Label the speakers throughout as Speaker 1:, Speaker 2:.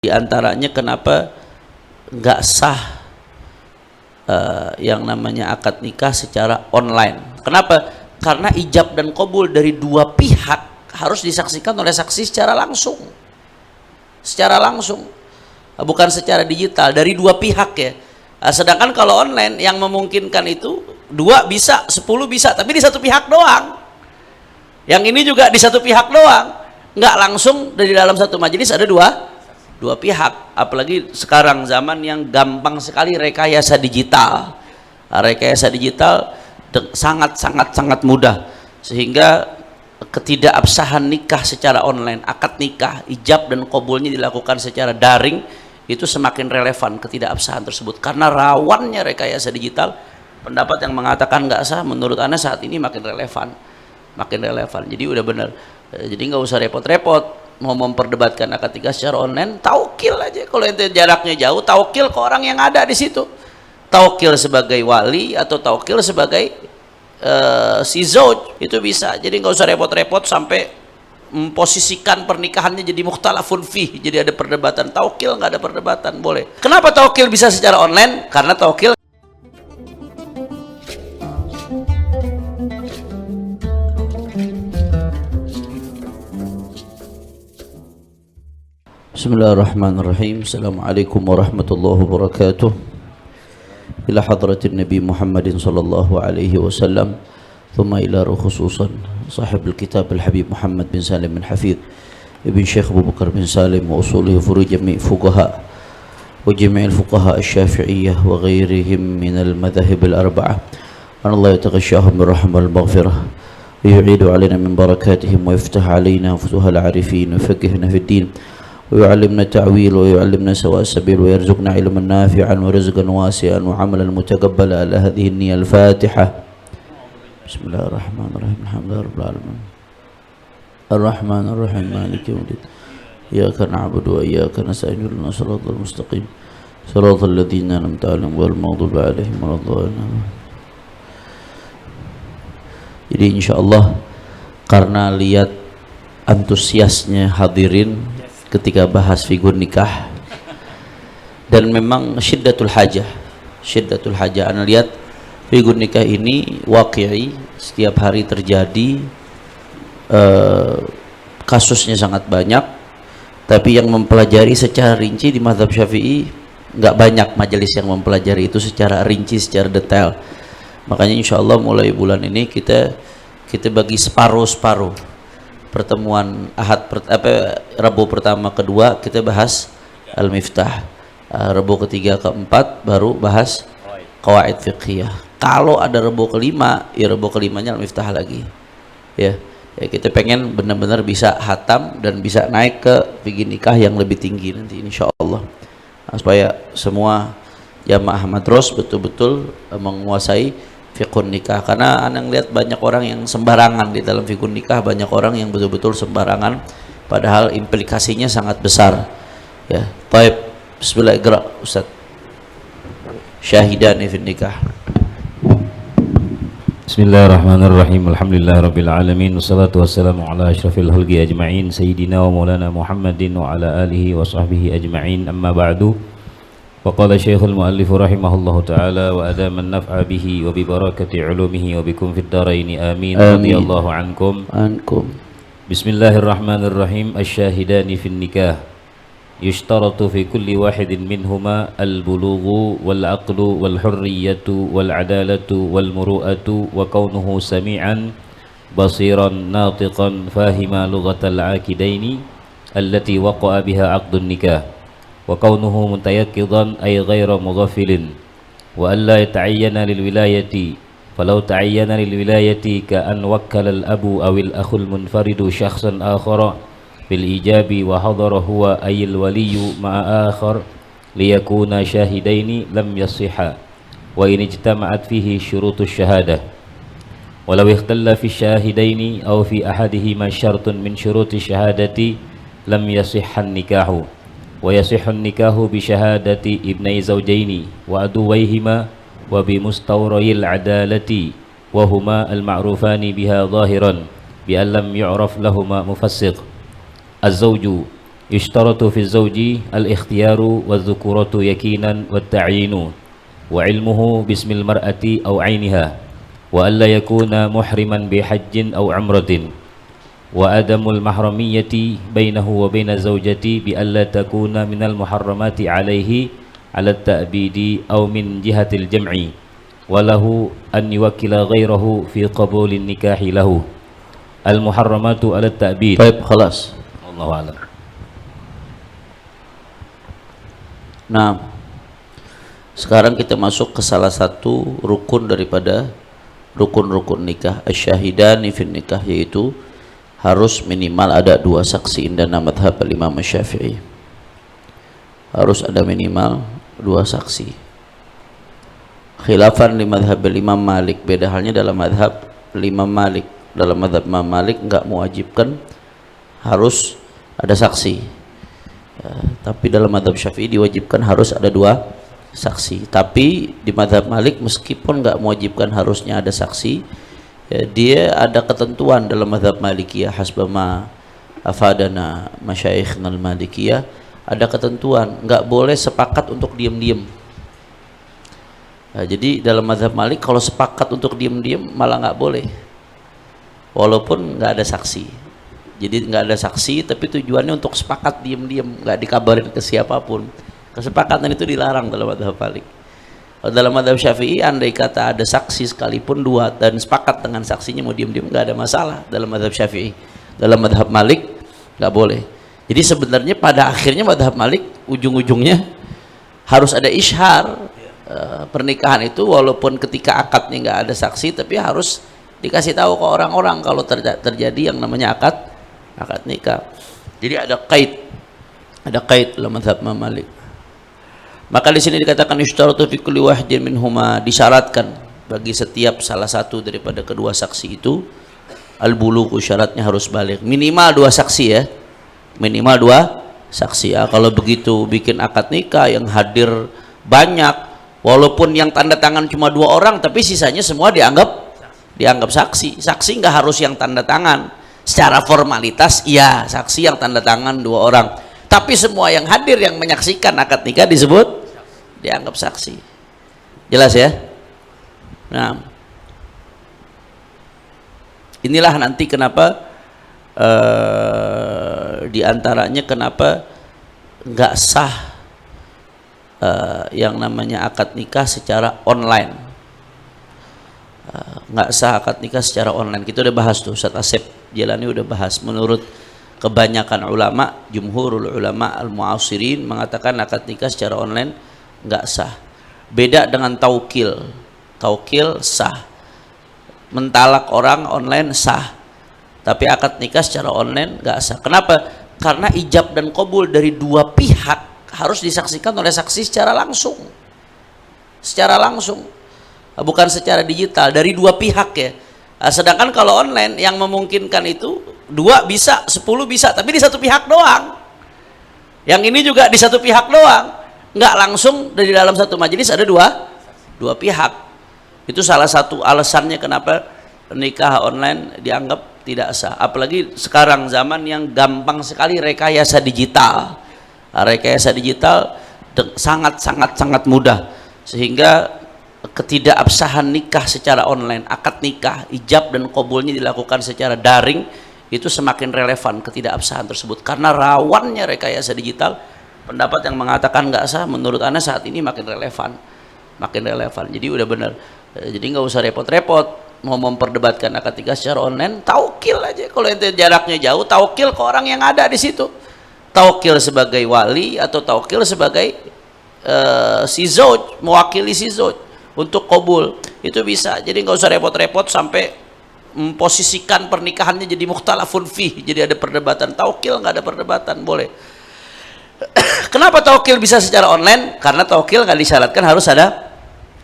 Speaker 1: Di antaranya kenapa nggak sah yang namanya akad nikah secara online. Kenapa? Karena ijab dan qabul dari dua pihak harus disaksikan oleh saksi secara langsung. Secara langsung. Bukan secara digital, dari dua pihak ya. Sedangkan kalau online yang memungkinkan itu 2 bisa, 10 bisa, tapi di satu pihak doang. Yang ini juga di satu pihak doang. Nggak langsung dari dalam satu majelis ada dua pihak. Apalagi sekarang zaman yang gampang sekali rekayasa digital. Rekayasa digital sangat mudah, sehingga ketidakabsahan nikah secara online, akad nikah, ijab dan qabulnya dilakukan secara daring, itu semakin relevan ketidakabsahan tersebut karena rawannya rekayasa digital. Pendapat yang mengatakan nggak sah menurut Anda saat ini makin relevan. Jadi udah benar. Jadi nggak usah repot-repot mau memperdebatkan akad nikah secara online, taukil aja. Kalau ente jaraknya jauh, taukil ke orang yang ada di situ. Taukil sebagai wali atau taukil sebagai si zauj, itu bisa. Jadi nggak usah repot-repot sampai memposisikan pernikahannya jadi mukhtalafun fih, jadi ada perdebatan. Taukil nggak ada perdebatan, boleh. Kenapa taukil bisa secara online? Karena taukil Bismillahirrahmanirrahim. Assalamualaikum warahmatullahi wabarakatuh. Ila hadratin Nabi Muhammadin sallallahu alaihi wasallam, thumma ila khususan sahibul kitab al-Habib Muhammad bin Salim bin Hafidh Ibn Syekh Abu Bakar bin Salim wa usulihi furu jami' fuqaha wa jami' al-fuqaha al-syafi'iyyah wa ghairihim min al-madhahib al-arba'ah. An Allah yataghashahum bir rahmah al-maghfirah wa yu'idu alaina min barakatihim wa yaftah alaina futuhal arifin wa faqihna fid din ويعلمنا التعويل ويعلمنا سواء السبيل ويرزقنا علما نافعا ورزقا واسعا وعملا متقبلا. على هذه النية الفاتحة. بسم الله الرحمن الرحيم. الحمد لله رب العالمين الرحمن الرحيم مالك يوم الدين إياك نعبد وإياك نستعين اهدنا الصراط المستقيم صراط الذين أنعمت عليهم غير المغضوب عليهم ولا الضالين. Jadi insyaallah karena lihat antusiasnya hadirin ketika bahas figur nikah, dan memang syiddatul hajah Anda lihat figur nikah ini waqi'i, setiap hari terjadi, kasusnya sangat banyak, tapi yang mempelajari secara rinci di mazhab Syafi'i nggak banyak majelis yang mempelajari itu secara rinci, secara detail. Makanya insyaallah mulai bulan ini kita bagi separuh. Pertemuan Rabu pertama kedua kita bahas Al-Miftah, Rabu ketiga keempat baru bahas Qawaid Fiqhiyah. Kalau ada Rabu kelima, ya Rabu kelimanya Al-Miftah lagi. Ya kita pengen benar-benar bisa hatam dan bisa naik ke fikih nikah yang lebih tinggi nanti insyaallah. Supaya semua jamaah madros betul-betul menguasai fikun nikah, karena Anda lihat banyak orang yang sembarangan di dalam fikun nikah, banyak orang yang betul-betul sembarangan padahal implikasinya sangat besar. Ya, baik. Bismillah, iqra Ustaz. Syahidani fin nikah.
Speaker 2: Bismillahirrahmanirrahim. Alhamdulillahirabbil alamin wassalatu wassalamu ala asyrafil khalqi ajma'in sayyidina wa maulana Muhammadin wa ala alihi wa sahbihi ajma'in. Amma ba'du. وقال الشيخ المؤلف رحمه الله تعالى وأدام النفع به وببركة علومه وبكم في الدارين آمين. رضي الله عنكم. بسم الله الرحمن الرحيم. الشاهدان في النكاح يشترط في كل واحد منهما البلوغ والعقل والحرية والعدالة والمروءة وكونه سميعا بصيرا ناطقا فاهما لغة العاقدين التي وقع بها عقد النكاح وكونه متيقظا أي غير مغفل وألا يتعين للولاية فلو تعين للولاية كأن وكل الأب أو الأخ المنفرد شخصا آخر بالإيجاب وحضر هو أي الولي مع آخر ليكون شاهدين لم يصحا وإن اجتمعت فيه شروط الشهادة ولو اختل في الشاهدين أو في أحدهما شرط من شروط الشهادة لم يصح النكاح ويصح النكاح بشهادة ابني زوجين وعدويهما وبمستوري العدالة وهما المعروفان بها ظاهرا بأن لم يعرف لهما مفسق. الزوج اشترط في الزوج الاختيار والذكورة يكينا والتعيين وعلمه باسم المرأة أو عينها وألا يكون محرما بحج أو عمرة وعدم المحرمية بينه وبين الزوجة بألا تكون من المحرمات عليه على التأبيد أو من جهة الجمع وله أن يوكل غيره في قبول النكاح له المحرمات على التأبيد.
Speaker 1: Baik, خلاص.
Speaker 2: الله أعلم.
Speaker 1: Nah, sekarang kita masuk ke salah satu rukun daripada rukun-rukun nikah, asyahidani fin nikah, yaitu harus minimal ada 2 saksi indana madhab Imam Syafi'i. Harus ada minimal 2 saksi. Khilafan li madhab Imam Malik, beda halnya dalam madhab Imam Malik. Dalam madhab Imam Malik enggak mewajibkan harus ada saksi. Tapi dalam madhab Syafi'i diwajibkan harus ada 2 saksi. Tapi di madhab Malik meskipun enggak mewajibkan harusnya ada saksi, dia ada ketentuan dalam madhab Malikiyah, hasbama afadana masyayikhna al-Malikiyah, ada ketentuan enggak boleh sepakat untuk diam-diam. Jadi dalam madhab Malik kalau sepakat untuk diam-diam malah enggak boleh, walaupun enggak ada saksi. Jadi nggak ada saksi, tapi tujuannya untuk sepakat diam-diam, nggak dikabarin ke siapapun. Kesepakatan itu dilarang dalam madhab Malik. Dalam madhab Syafi'i, andai kata ada saksi sekalipun 2 dan sepakat dengan saksinya mau diam-diam, nggak ada masalah dalam madhab Syafi'i. Dalam madhab Malik nggak boleh. Jadi sebenarnya pada akhirnya madhab Malik ujung-ujungnya harus ada isyhar pernikahan itu, walaupun ketika akadnya nggak ada saksi, tapi harus dikasih tahu ke orang-orang kalau terjadi yang namanya akad nikah. Jadi ada kait dalam mazhab Imam Malik. Maka di sini dikatakan yushtaratu fi kulli wahidin minhuma, disyaratkan bagi setiap salah satu daripada kedua saksi itu al-bulugh, syaratnya harus balik, minimal 2 saksi ya, minimal 2 saksi ya. Kalau begitu bikin akad nikah yang hadir banyak, walaupun yang tanda tangan cuma 2 orang, tapi sisanya semua dianggap saksi. Saksi nggak harus yang tanda tangan. Secara formalitas iya saksi yang tanda tangan 2 orang, tapi semua yang hadir yang menyaksikan akad nikah disebut dianggap saksi. Jelas ya? Nah, inilah nanti kenapa diantaranya kenapa nggak sah yang namanya akad nikah secara online. Nggak sah akad nikah secara online. Kita udah bahas tuh, Ustaz Asep Jalani udah bahas. Menurut kebanyakan ulama, jumhurul ulama al-mu'asirin mengatakan akad nikah secara online nggak sah. Beda dengan taukil. Taukil sah, mentalak orang online sah, tapi akad nikah secara online nggak sah. Kenapa? Karena ijab dan qabul dari 2 pihak harus disaksikan oleh saksi secara langsung, bukan secara digital, dari 2 pihak ya. Sedangkan kalau online yang memungkinkan itu 2 bisa, 10 bisa, tapi di 1 pihak doang. Yang ini juga di 1 pihak doang, nggak langsung dari dalam 1 majelis ada 2 pihak. Itu salah satu alasannya kenapa nikah online dianggap tidak sah. Apalagi sekarang zaman yang gampang sekali rekayasa digital. Rekayasa digital sangat mudah, sehingga ketidakabsahan nikah secara online, akad nikah, ijab dan qabulnya dilakukan secara daring, itu semakin relevan ketidakabsahan tersebut karena rawannya rekayasa digital. Pendapat yang mengatakan nggak sah menurut Anda saat ini makin relevan. Jadi udah benar. Jadi nggak usah repot-repot mau memperdebatkan akad nikah secara online, taukil aja. Kalau ente jaraknya jauh, taukil ke orang yang ada di situ. Taukil sebagai wali atau taukil sebagai si zauj, mewakili si zauj untuk qabul, itu bisa. Jadi nggak usah repot-repot sampai memposisikan pernikahannya jadi mukhtalafun fih, jadi ada perdebatan. Taukil nggak ada perdebatan, boleh. Kenapa taukil bisa secara online? Karena taukil nggak disyaratkan harus ada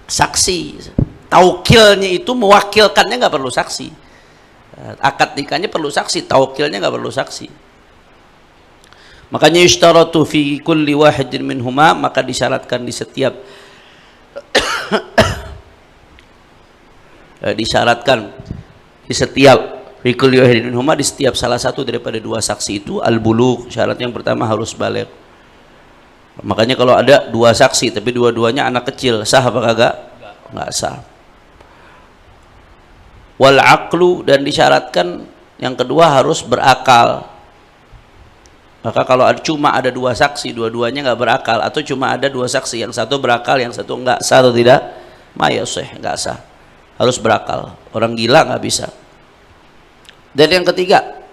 Speaker 1: saksi. Taukilnya itu mewakilkannya nggak perlu saksi. Akad nikahnya perlu saksi, taukilnya nggak perlu saksi. Makanya yushtaratu fi kulli wahidin minhuma, maka disyaratkan di setiap Fi kulli wahidin minhuma, di setiap salah satu daripada dua saksi itu al-bulugh, syarat yang pertama harus baligh. Makanya kalau ada dua saksi tapi dua-duanya anak kecil, sah apa kagak? Enggak sah. Wal aqlu, dan disyaratkan yang kedua harus berakal. Maka kalau cuma ada dua saksi, dua-duanya nggak berakal, atau cuma ada dua saksi, yang satu berakal, yang satu enggak, sah atau tidak? Ma yasih, enggak sah. Harus berakal. Orang gila nggak bisa. Dan yang ketiga,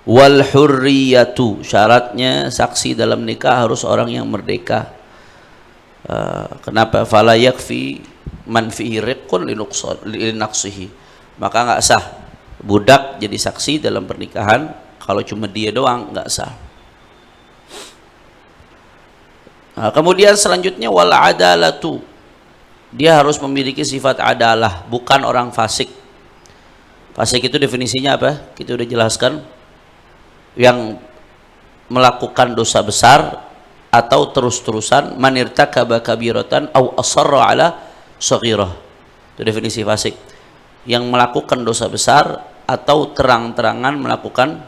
Speaker 1: wal hurriyatu, syaratnya saksi dalam nikah harus orang yang merdeka. Kenapa? Fala yakfi man fihi riqqun linaqsihi, maka nggak sah budak jadi saksi dalam pernikahan. Kalau cuma dia doang nggak sah. Kemudian selanjutnya wal adalatu, dia harus memiliki sifat adalah, bukan orang fasik. Fasik itu definisinya apa? Kita udah jelaskan, yang melakukan dosa besar atau terus-terusan, manirtakaba kabiratan au asarra ala saghirah. Itu definisi fasik. Yang melakukan dosa besar atau terang-terangan melakukan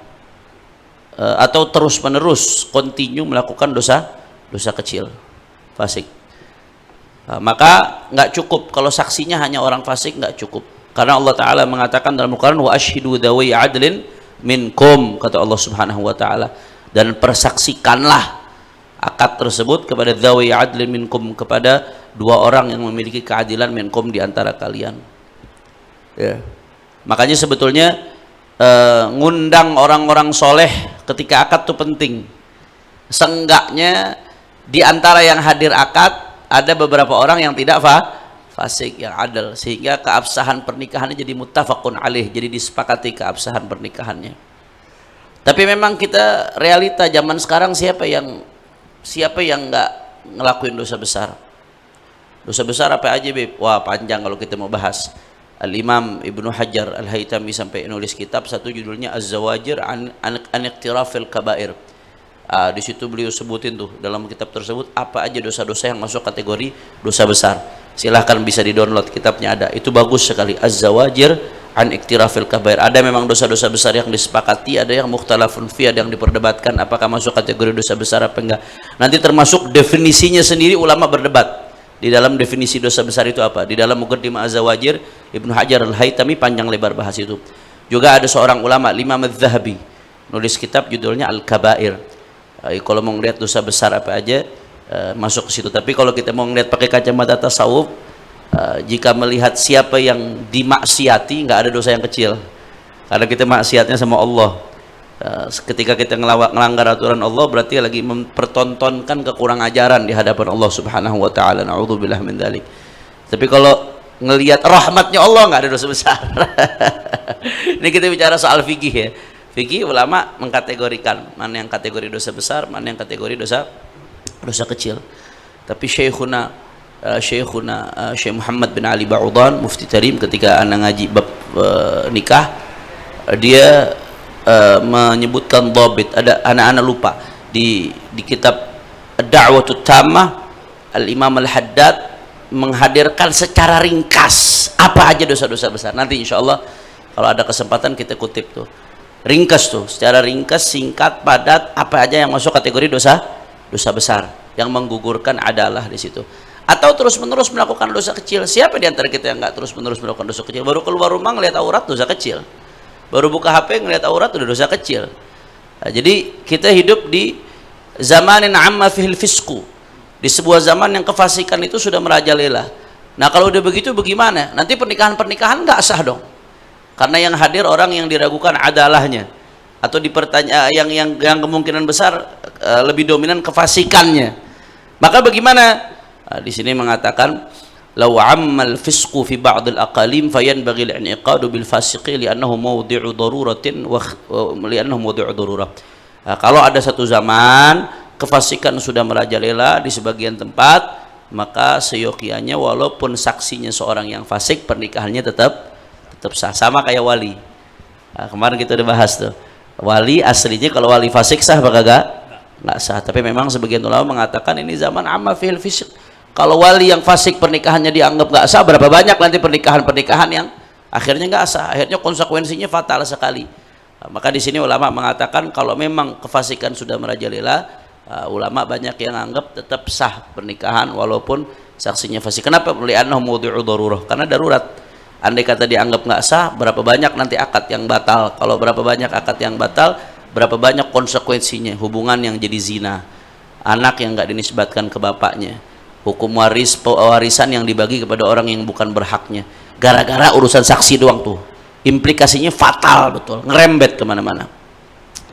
Speaker 1: atau terus-menerus kontinu melakukan dosa kecil. Fasik. Maka nggak cukup kalau saksinya hanya orang fasik, nggak cukup. Karena Allah Ta'ala mengatakan dalam Al-Quran, wa ashhidu dhawi adlin minkum, kata Allah Subhanahu wa Ta'ala, dan persaksikanlah akad tersebut kepada dhawi adlin minkum, kepada dua orang yang memiliki keadilan minkum di antara kalian. Ya. Makanya sebetulnya ngundang orang-orang soleh ketika akad itu penting. Seenggaknya di antara yang hadir akad ada beberapa orang yang tidak fasik, yang adil, sehingga keabsahan pernikahannya jadi muttafaqun alaih, jadi disepakati keabsahan pernikahannya. Tapi memang kita realita zaman sekarang, siapa yang nggak ngelakuin dosa besar? Dosa besar apa aja, Beb? Wah, panjang kalau kita mau bahas. Al-Imam Ibnu Hajar Al-Haytami sampai nulis kitab satu judulnya Az-Zawajir an Iqtirafil Kabair. Di situ beliau sebutin tuh dalam kitab tersebut apa aja dosa-dosa yang masuk kategori dosa besar. Silahkan bisa di-download, kitabnya ada. Itu bagus sekali, Az-Zawajir an Iqtirafil Kabair. Ada memang dosa-dosa besar yang disepakati, ada yang mukhtalafun fi, ada yang diperdebatkan apakah masuk kategori dosa besar apa enggak. Nanti termasuk definisinya sendiri, ulama berdebat di dalam definisi dosa besar itu apa. Di dalam Muqaddimah Az-Zawajir, Ibnu Hajar Al-Haytami panjang lebar bahas itu. Juga ada seorang ulama, Imam Az-Zahabi, nulis kitab judulnya Al-Kabair. Kalau mau ngeliat dosa besar apa aja masuk ke situ. Tapi kalau kita mau ngeliat pakai kacamata tasawuf, jika melihat siapa yang dimaksiati, nggak ada dosa yang kecil, karena kita maksiatnya sama Allah. Ketika kita ngelanggar aturan Allah, berarti lagi mempertontonkan kekurang ajaran di hadapan Allah Subhanahu wa Ta'ala. Na'udzubillah min dzalik. Tapi kalau ngelihat rahmatnya Allah, nggak ada dosa besar. Ini kita bicara soal fikih ya. Fikih, ulama mengkategorikan mana yang kategori dosa besar, mana yang kategori dosa kecil. Tapi Syekh Muhammad bin Ali Ba'udan, Mufti Tarim, ketika anak ngaji bab nikah, dia menyebutkan dhabit. Ada anak-anak lupa di kitab Ad-Da'watut Tammah, Al-Imam Al-Haddad menghadirkan secara ringkas apa aja dosa-dosa besar. Nanti insyaallah kalau ada kesempatan kita kutip tuh. Ringkas tuh, secara ringkas, singkat, padat, apa aja yang masuk kategori dosa besar yang menggugurkan adalah di situ. Atau terus-menerus melakukan dosa kecil. Siapa di antara kita yang nggak terus-menerus melakukan dosa kecil? Baru keluar rumah ngelihat aurat, dosa kecil. Baru buka HP ngelihat aurat, udah dosa kecil. Nah, jadi kita hidup di zamanin amma fihil fisku, di sebuah zaman yang kefasikan itu sudah merajalela. Nah, kalau udah begitu bagaimana? Nanti pernikahan nggak sah dong. Karena yang hadir orang yang diragukan adalahnya, atau yang kemungkinan besar lebih dominan kefasikannya. Maka bagaimana? Di sini mengatakan law ammal fisqu fi ba'd al-aqalim fayanbaghi al-inqadu bil fasiqi li'annahu mawdi'u daruratin wa li'annahu mawdi'u darurah. Kalau ada satu zaman kefasikan sudah merajalela di sebagian tempat, maka seyogianya walaupun saksinya seorang yang fasik, pernikahannya tetap sah, sama kayak wali. Kemarin kita udah bahas tuh, wali aslinya kalau wali fasik sah apa kagak? Nggak sah. Tapi memang sebagian ulama mengatakan ini zaman amma fil fisq. Kalau wali yang fasik pernikahannya dianggap nggak sah, berapa banyak nanti pernikahan yang akhirnya nggak sah, akhirnya konsekuensinya fatal sekali. Maka di sini ulama mengatakan kalau memang kefasikan sudah merajalela, ulama banyak yang anggap tetap sah pernikahan walaupun saksinya fasik. Kenapa? Li'annahu mawdu'u darurah, karena darurat. Andai kata dianggap nggak sah, berapa banyak nanti akad yang batal. Kalau berapa banyak akad yang batal, berapa banyak konsekuensinya, hubungan yang jadi zina, anak yang nggak dinisbatkan ke bapaknya, hukum warisan yang dibagi kepada orang yang bukan berhaknya, gara-gara urusan saksi doang tuh, implikasinya fatal betul, ngerembet kemana-mana.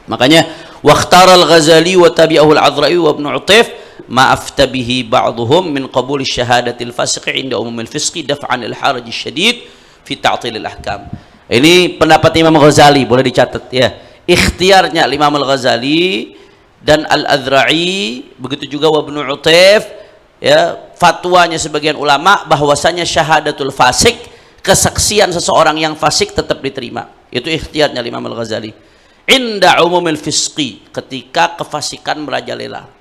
Speaker 1: Makanya waqtara al-Ghazali wa tabi'ahu al-Adra'i wa Ibn Utif ma afta bihi ba'dhum min qabul syahadatil fasiq 'inda umumil fisqi daf'an al-haraj syadid fi ta'til al-ahkam. Ini pendapat Imam Ghazali, boleh dicatat ya. Ikhtiarnya Imam Al-Ghazali dan Al-Adra'i, begitu juga Ibn Utif, ya, fatwanya sebagian ulama bahwasanya syahadatul fasik, kesaksian seseorang yang fasik tetap diterima. Itu ikhtiarnya Imam Al-Ghazali. Inda umumil fisqi, ketika kefasikan merajalela.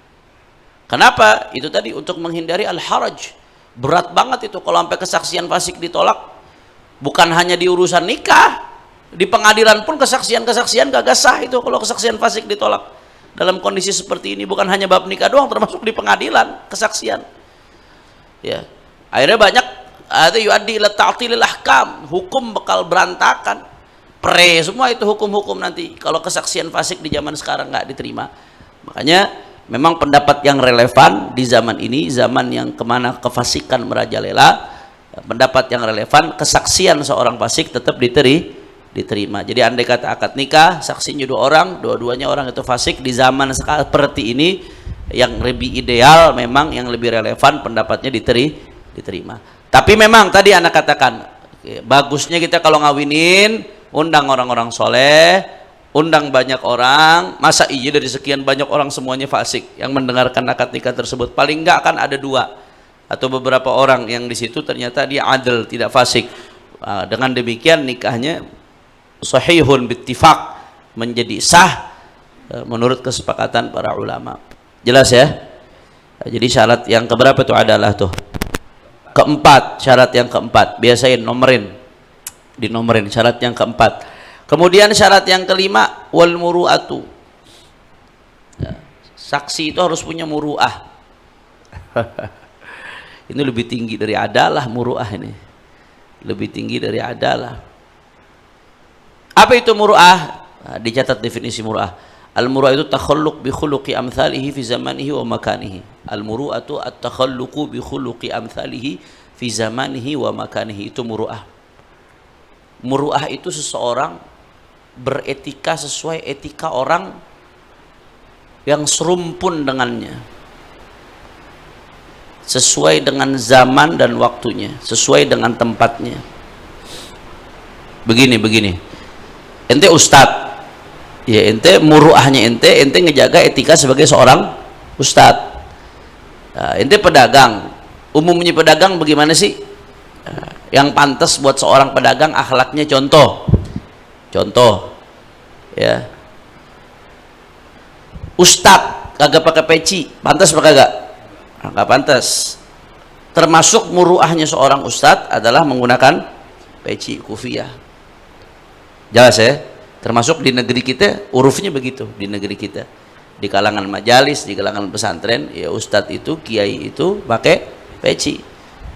Speaker 1: Kenapa? Itu tadi untuk menghindari al-haraj. Berat banget itu kalau sampai kesaksian fasik ditolak. Bukan hanya di urusan nikah, di pengadilan pun kesaksian-kesaksian gak sah itu kalau kesaksian fasik ditolak. Dalam kondisi seperti ini bukan hanya bab nikah doang, termasuk di pengadilan kesaksian. Ya. Akhirnya banyak ada yuaddi ila ta'tilil ahkam, hukum bakal berantakan. Semua itu hukum-hukum nanti kalau kesaksian fasik di zaman sekarang nggak diterima. Makanya memang pendapat yang relevan di zaman ini, zaman yang kemana kefasikan merajalela, pendapat yang relevan kesaksian seorang fasik tetap diterima. Jadi andai kata akad nikah saksinya 2 orang, dua-duanya orang itu fasik, di zaman seperti ini yang lebih ideal memang yang lebih relevan pendapatnya diterima. Tapi memang tadi anak katakan bagusnya kita kalau ngawinin undang orang-orang soleh, undang banyak orang. Masa iya dari sekian banyak orang semuanya fasik yang mendengarkan akad nikah tersebut? Paling enggak kan ada 2 atau beberapa orang yang di situ ternyata dia adil, tidak fasik. Dengan demikian nikahnya sahihun bittifaq, menjadi sah menurut kesepakatan para ulama. Jelas ya? Jadi syarat yang keberapa itu adalah tuh? Keempat, syarat yang keempat. Biasain dinomorin syarat yang keempat. Kemudian syarat yang kelima, wal muru'atu. Ya, saksi itu harus punya muru'ah. Ini lebih tinggi dari adalah muru'ah ini. Lebih tinggi dari adalah. Apa itu muru'ah? Nah, dicatat definisi muru'ah. Al-muru'ah itu takhalluq bi khuluqi amthalihi fi zamanihi wa makanihi. Al-muru'atu at-takhalluqu bi khuluqi amthalihi fi zamanihi wa makanihi. Itu muru'ah. Muru'ah itu seseorang beretika sesuai etika orang yang serumpun dengannya, sesuai dengan zaman dan waktunya, sesuai dengan tempatnya. Begini ente ustadz, ya ente muru'ahnya ente ngejaga etika sebagai seorang ustadz. Nah, ente pedagang, umumnya pedagang bagaimana sih? Yang pantas buat seorang pedagang akhlaknya, contoh ya, ustadz kagak pakai peci, pantas apa kagak? Nggak pantas. Termasuk muruahnya seorang ustadz adalah menggunakan peci, kufiyah. Jelas ya? Termasuk di negeri kita urufnya begitu, di negeri kita, di kalangan majalis, di kalangan pesantren, ya ustadz itu, kiai itu pakai peci.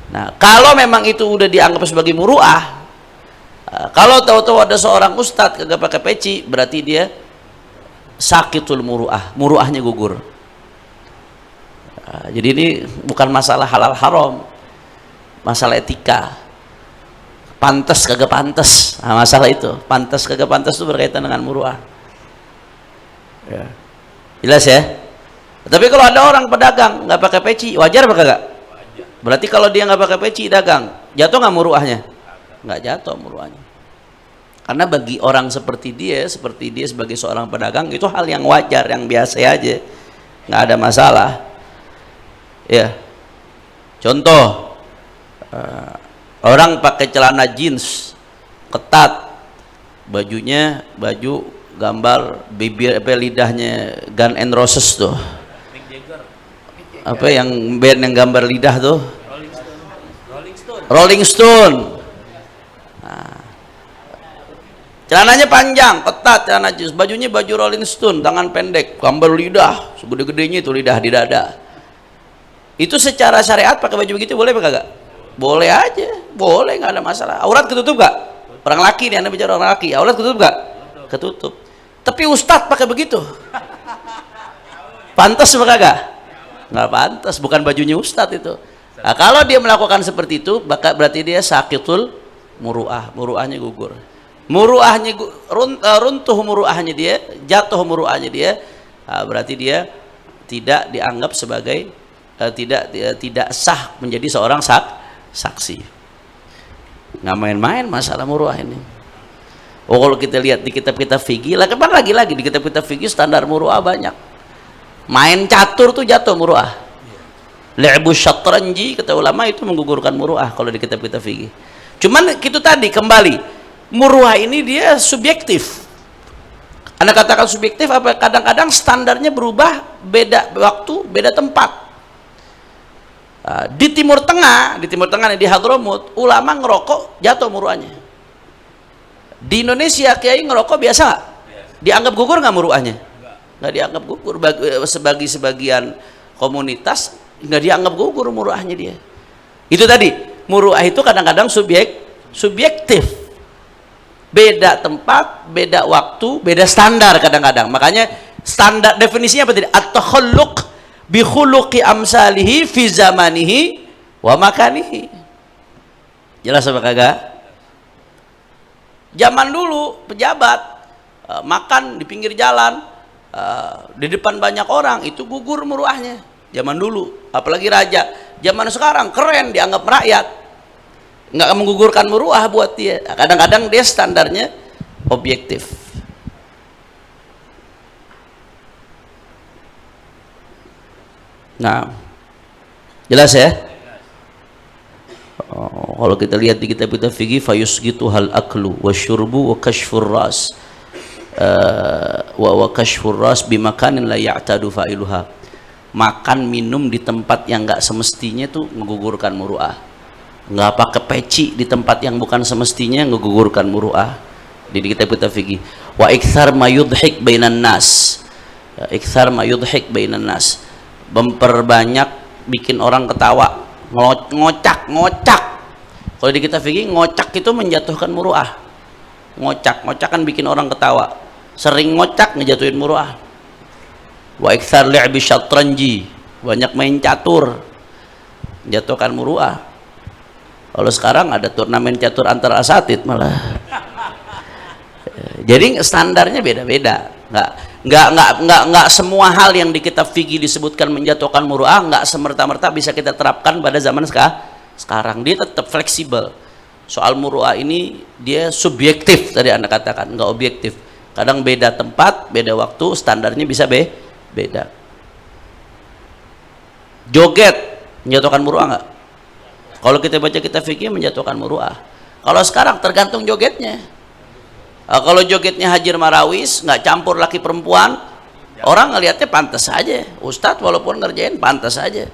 Speaker 1: Nah, kalau memang itu udah dianggap sebagai muru'ah, kalau tahu-tahu ada seorang ustadz kagak pakai peci, berarti dia sakitul muru'ah, muru'ahnya gugur. Jadi ini bukan masalah halal haram, masalah etika. Pantas kagak pantas, nah, masalah itu pantas kagak pantas itu berkaitan dengan muru'ah. Ya. Jelas ya? Tapi kalau ada orang pedagang nggak pakai peci, wajar apa kagak? Berarti kalau dia nggak pakai peci dagang, jatuh nggak muruahnya? Nggak jatuh muruahnya. Karena bagi orang seperti dia sebagai seorang pedagang itu hal yang wajar, yang biasa aja, nggak ada masalah. Ya, contoh orang pakai celana jeans ketat, bajunya baju gambar bibir lidahnya Guns N' Roses tuh. Apa yang band yang gambar lidah tuh? Rolling Stone. Nah, Celananya panjang, ketat celana jeans, bajunya baju Rolling Stone, tangan pendek, gambar lidah, segede-gedenya itu lidah di dada. Itu secara syariat pakai baju begitu boleh apa kagak? Boleh aja, boleh, nggak ada masalah. Aurat ketutup gak? Orang laki nih, anda bicara orang laki, aurat ketutup gak? Ketutup. Tapi ustadz pakai begitu, pantas apa kagak? Nggak pantas, bukan bajunya ustadz itu. Nah, kalau dia melakukan seperti itu, berarti dia sakitul muru'ah, muru'ahnya gugur. Muru'ahnya runtuh, muru'ahnya dia jatuh, muru'ahnya dia, berarti dia tidak dianggap sebagai tidak sah menjadi seorang saksi. Nggak main-main masalah muru'ah ini. Oh, kalau kita lihat di kitab-kitab fikih, lagi di kitab-kitab fikih standar muru'ah banyak. Main catur tuh jatuh muru'ah. Li'bu syatranji kata ulama itu menggugurkan muru'ah kalau di kitab-kitab fikih. Cuman itu tadi kembali, muru'ah ini dia subjektif. Anda katakan subjektif apa? Kadang-kadang standarnya berubah, beda waktu, beda tempat. Di Timur Tengah di Hadramut, ulama ngerokok jatuh muru'ahnya. Di Indonesia kiai ngerokok biasa nggak? Dianggap gugur nggak muru'ahnya? Nggak dianggap gugur. Sebagian komunitas nggak dianggap gugur muru'ahnya dia. Itu tadi, muru'ah itu kadang-kadang subjektif, beda tempat, beda waktu, beda standar kadang-kadang. Makanya standar definisinya apa tadi? At-takhalluq bi khuluqi amsalihi fi zamanihi wa makanihi. Jelas apa kagak? Zaman dulu pejabat makan di pinggir jalan, di depan banyak orang, itu gugur muru'ahnya. Zaman dulu, apalagi raja. Zaman sekarang keren, dianggap rakyat, nggak menggugurkan muru'ah buat dia. Kadang-kadang dia standarnya objektif. Nah, jelas ya? Kalau kita lihat di kitab-kitab fikih, fayusgitu hal aklu wasyurbu wa kashfur ras wa kashfur ras bimakanin la ya'tadu fa'iluha. Makan minum di tempat yang nggak semestinya itu menggugurkan muru'ah. Nggak pakai peci di tempat yang bukan semestinya menggugurkan muru'ah. Di kitab-kitab fikih. Wa iktsar ma yudhik bainan nas. Iktsar ma yudhik bainan nas. Memperbanyak bikin orang ketawa, ngocak. Kalau di kitab fikih, ngocak itu menjatuhkan muru'ah. Ngocak kan bikin orang ketawa. Sering ngocak ngejatuhin muru'ah. Wa iktsar li'bi syatranji, banyak main catur, jatuhkan muru'ah. Kalau sekarang ada turnamen catur antar asatid malah. Jadi standarnya beda-beda. Nggak semua hal yang di kitab fikih disebutkan menjatuhkan muru'ah nggak semerta-merta bisa kita terapkan pada zaman sekarang. Dia tetap fleksibel. Soal muru'ah ini dia subjektif, tadi Anda katakan, nggak objektif. Kadang beda tempat, beda waktu, standarnya bisa beda. Joget menjatuhkan muru'ah nggak? Kalau kita baca kitab fikih menjatuhkan muru'ah. Kalau sekarang tergantung jogetnya. Kalau jogetnya Hajir Marawis, nggak campur laki perempuan, orang ngelihatnya pantas saja. Ustadz walaupun ngerjain pantas saja.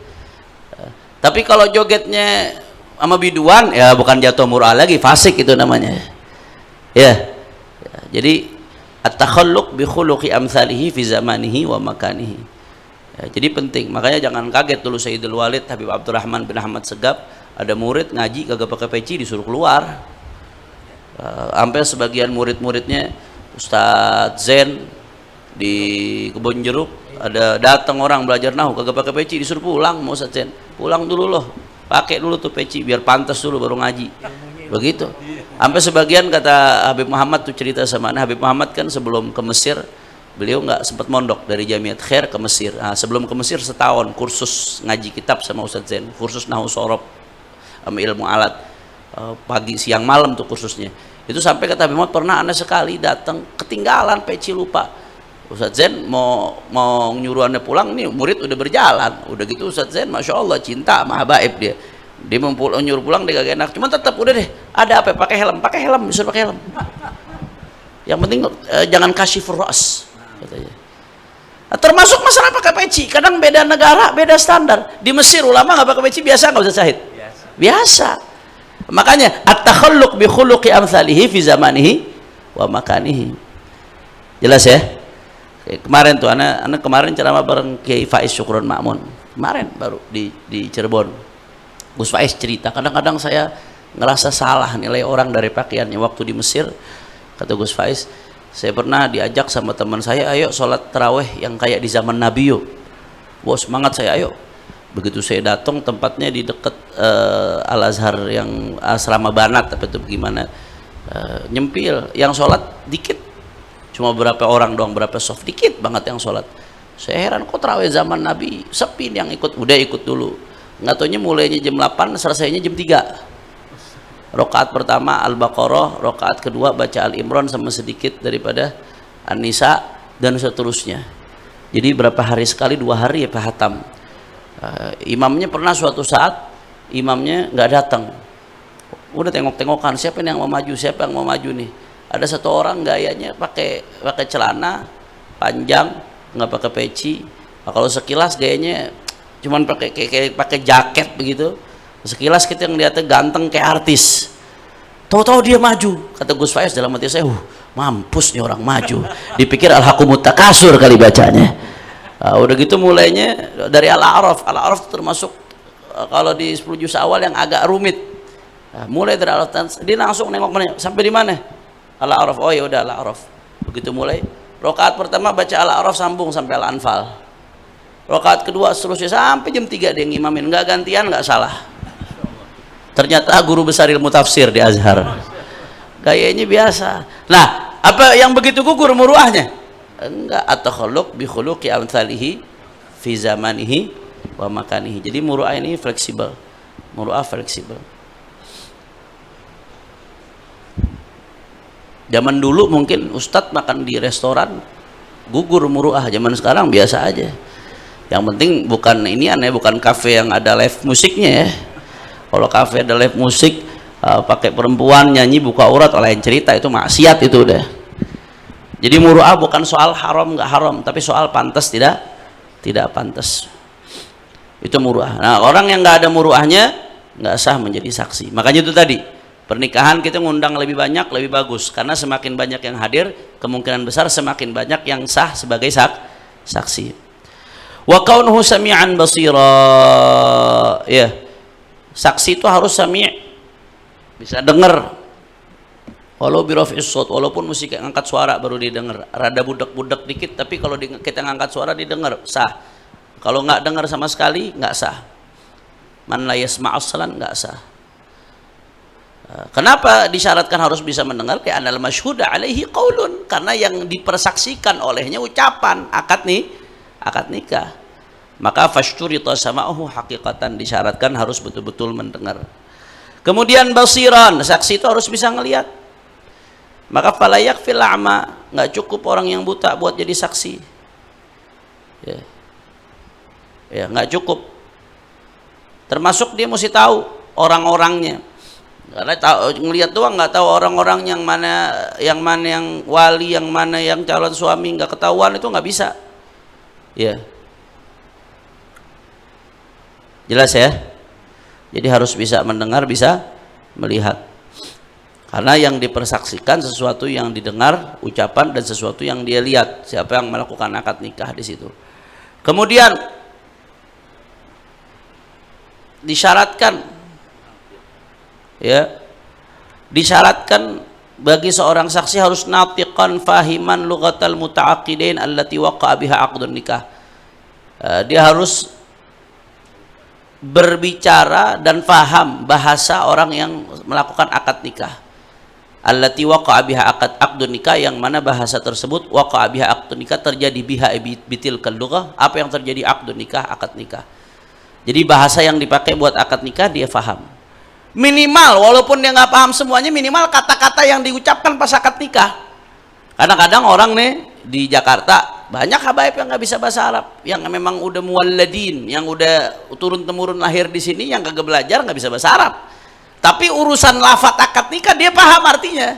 Speaker 1: Tapi kalau jogetnya sama biduan, ya bukan jatuh muru'ah lagi, fasik itu namanya. Ya. Jadi at-takhalluq bi khuluqi amsalihi fi zamanihi wa makanihi. Ya, jadi penting. Makanya jangan kaget dulu Sayyidul Walid Habib Abdurrahman bin Ahmad Segaf, ada murid ngaji kagak pakai peci disuruh keluar. Sampai sebagian murid-muridnya, Ustadz Zen di Kebon Jeruk, ada datang orang belajar nahu kagak pakai peci disuruh pulang. Mau Ustadz Zen pulang dulu loh, pakai dulu tuh peci biar pantas dulu baru ngaji. Begitu. Sampai sebagian kata Habib Muhammad tuh cerita sama Habib Muhammad kan sebelum ke Mesir beliau nggak sempat mondok dari Jamiat Khair ke Mesir. Nah, sebelum ke Mesir setahun kursus ngaji kitab sama Ustadz Zen, kursus nahu sorob sama ilmu alat, pagi siang malam tuh kursusnya. Itu sampai kata Habib Muhammad, pernah aneh sekali datang ketinggalan peci, lupa. Ustadz Zen mau nyuruh aneh pulang, nih murid udah berjalan, udah gitu Ustadz Zen masya Allah cinta sama habaib dia mau nyuruh pulang dia gak enak, cuman tetap udah deh, ada apa, pakai helm, bisa pakai helm, yang penting jangan kasih ras katanya. Nah, termasuk masalah pakai peci, kadang beda negara beda standar. Di Mesir ulama nggak pakai peci biasa nggak, Ustadz Syahid? Biasa. Makanya at-takhalluq bi khuluqi amsalihi fi zamanihi wa makanihi. Jelas ya? Kemarin tuh anak kemarin ceramah bareng Kiai Faiz Syukron Ma'mun. Kemarin baru di Cirebon. Gus Faiz cerita, kadang-kadang saya ngerasa salah nilai orang dari pakaiannya. Waktu di Mesir, kata Gus Faiz, saya pernah diajak sama teman saya, ayo sholat taraweh yang kayak di zaman Nabi yuk. Wah, semangat saya, ayo. Begitu saya datang, tempatnya di dekat Al-Azhar yang asrama Banat, tapi itu gimana, nyempil, yang sholat dikit, cuma berapa orang doang, berapa soft, dikit banget yang sholat. Saya heran, kok taraweh zaman Nabi sepi yang ikut. Udah ikut dulu, nggak taunya mulainya jam 8, selesainya jam 3. Rakaat pertama Al-Baqarah, rakaat kedua baca Al-Imran sama sedikit daripada An-Nisa, dan seterusnya. Jadi berapa hari sekali, 2 hari ya Pak Hatam. Imamnya pernah suatu saat imamnya nggak datang, udah tengok-tengokan siapa yang mau maju, siapa yang mau maju nih. Ada satu orang gayanya pakai celana panjang, nggak pakai peci. Kalau sekilas gayanya cuman pakai jaket begitu. Sekilas kita yang lihatnya ganteng kayak artis. Tahu-tahu dia maju. Kata Gus Faiz dalam hati saya, mampus nih orang maju. Dipikir Al-Hakumut Takasur kali bacanya. Udah gitu mulainya dari Al-A'raf. Al-A'raf termasuk kalau di 10 juz awal yang agak rumit. Mulai dari Al-A'raf, dia langsung nengok mana, sampai di mana? Al-A'raf. Oh ya udah Al-A'raf. Begitu mulai rakaat pertama baca Al-A'raf sambung sampai Al-Anfal. Rakaat kedua seterusnya sampai jam 3 dia ngimamin, nggak gantian, nggak salah. Ternyata guru besar ilmu tafsir di Azhar. Gayanya biasa. Nah, apa yang begitu gugur muruahnya? Enggak, at-takhalluq bi khuluqi amsalihi fi zamanihi wa makanihi. Jadi muruah ini fleksibel. Muruah fleksibel. Zaman dulu mungkin ustadz makan di restoran gugur muruah, zaman sekarang biasa aja. Yang penting bukan ini aneh, bukan kafe yang ada live musiknya ya. Kalau kafe ada live musik, pakai perempuan nyanyi buka aurat, lain cerita, itu maksiat itu udah. Jadi muru'ah bukan soal haram nggak haram, tapi soal pantas tidak pantas. Itu muru'ah. Nah, orang yang nggak ada muru'ahnya nggak sah menjadi saksi. Makanya itu tadi, pernikahan kita ngundang lebih banyak lebih bagus, karena semakin banyak yang hadir, kemungkinan besar semakin banyak yang sah sebagai saksi. Wa kaunuhu sami'an basira. Ya. Saksi itu harus sami', bisa dengar. Walau biraf'is shaut, walaupun musik ngangkat suara baru didengar. Rada budak-budak dikit, tapi kalau kita ngangkat suara didengar, sah. Kalau nggak dengar sama sekali, nggak sah. Man la yasma' aslan, nggak sah. Kenapa disyaratkan harus bisa mendengar? Kayak anal masyhuda alaihi qaulun, karena yang dipersaksikan olehnya ucapan akad nikah. Maka fashturita sama'uhu hakikatan, disyaratkan harus betul-betul mendengar. Kemudian basiran, saksi itu harus bisa ngelihat. Maka fala yakfil a'ma, nggak cukup orang yang buta buat jadi saksi. Ya, nggak cukup. Termasuk dia mesti tahu orang-orangnya. Karena ngelihat doang nggak tahu orang-orang yang mana yang wali, yang mana yang calon suami, nggak ketahuan, itu nggak bisa. Ya. Jelas ya? Jadi harus bisa mendengar, bisa melihat. Karena yang dipersaksikan sesuatu yang didengar, ucapan, dan sesuatu yang dia lihat. Siapa yang melakukan akad nikah di situ. Kemudian disyaratkan, ya, disyaratkan bagi seorang saksi harus natiqan fahiman lughatal muta'aqidain allati waqa'a biha 'aqdun nikah. Dia harus berbicara dan faham bahasa orang yang melakukan akad nikah. Allati waqa'a biha aqdun nikah, yang mana bahasa tersebut waqa'a biha aqdun nikah, terjadi biha bitil lughah, apa yang terjadi akdun nikah, akad nikah. Jadi bahasa yang dipakai buat akad nikah dia faham. Minimal, walaupun dia nggak paham semuanya, minimal kata-kata yang diucapkan pas akad nikah. Kadang-kadang orang nih di Jakarta banyak habaib yang nggak bisa bahasa Arab, yang memang udah muwalladin, yang udah turun-temurun lahir di sini, yang kagak belajar nggak bisa bahasa Arab. Tapi urusan lafaz akad nikah dia paham artinya.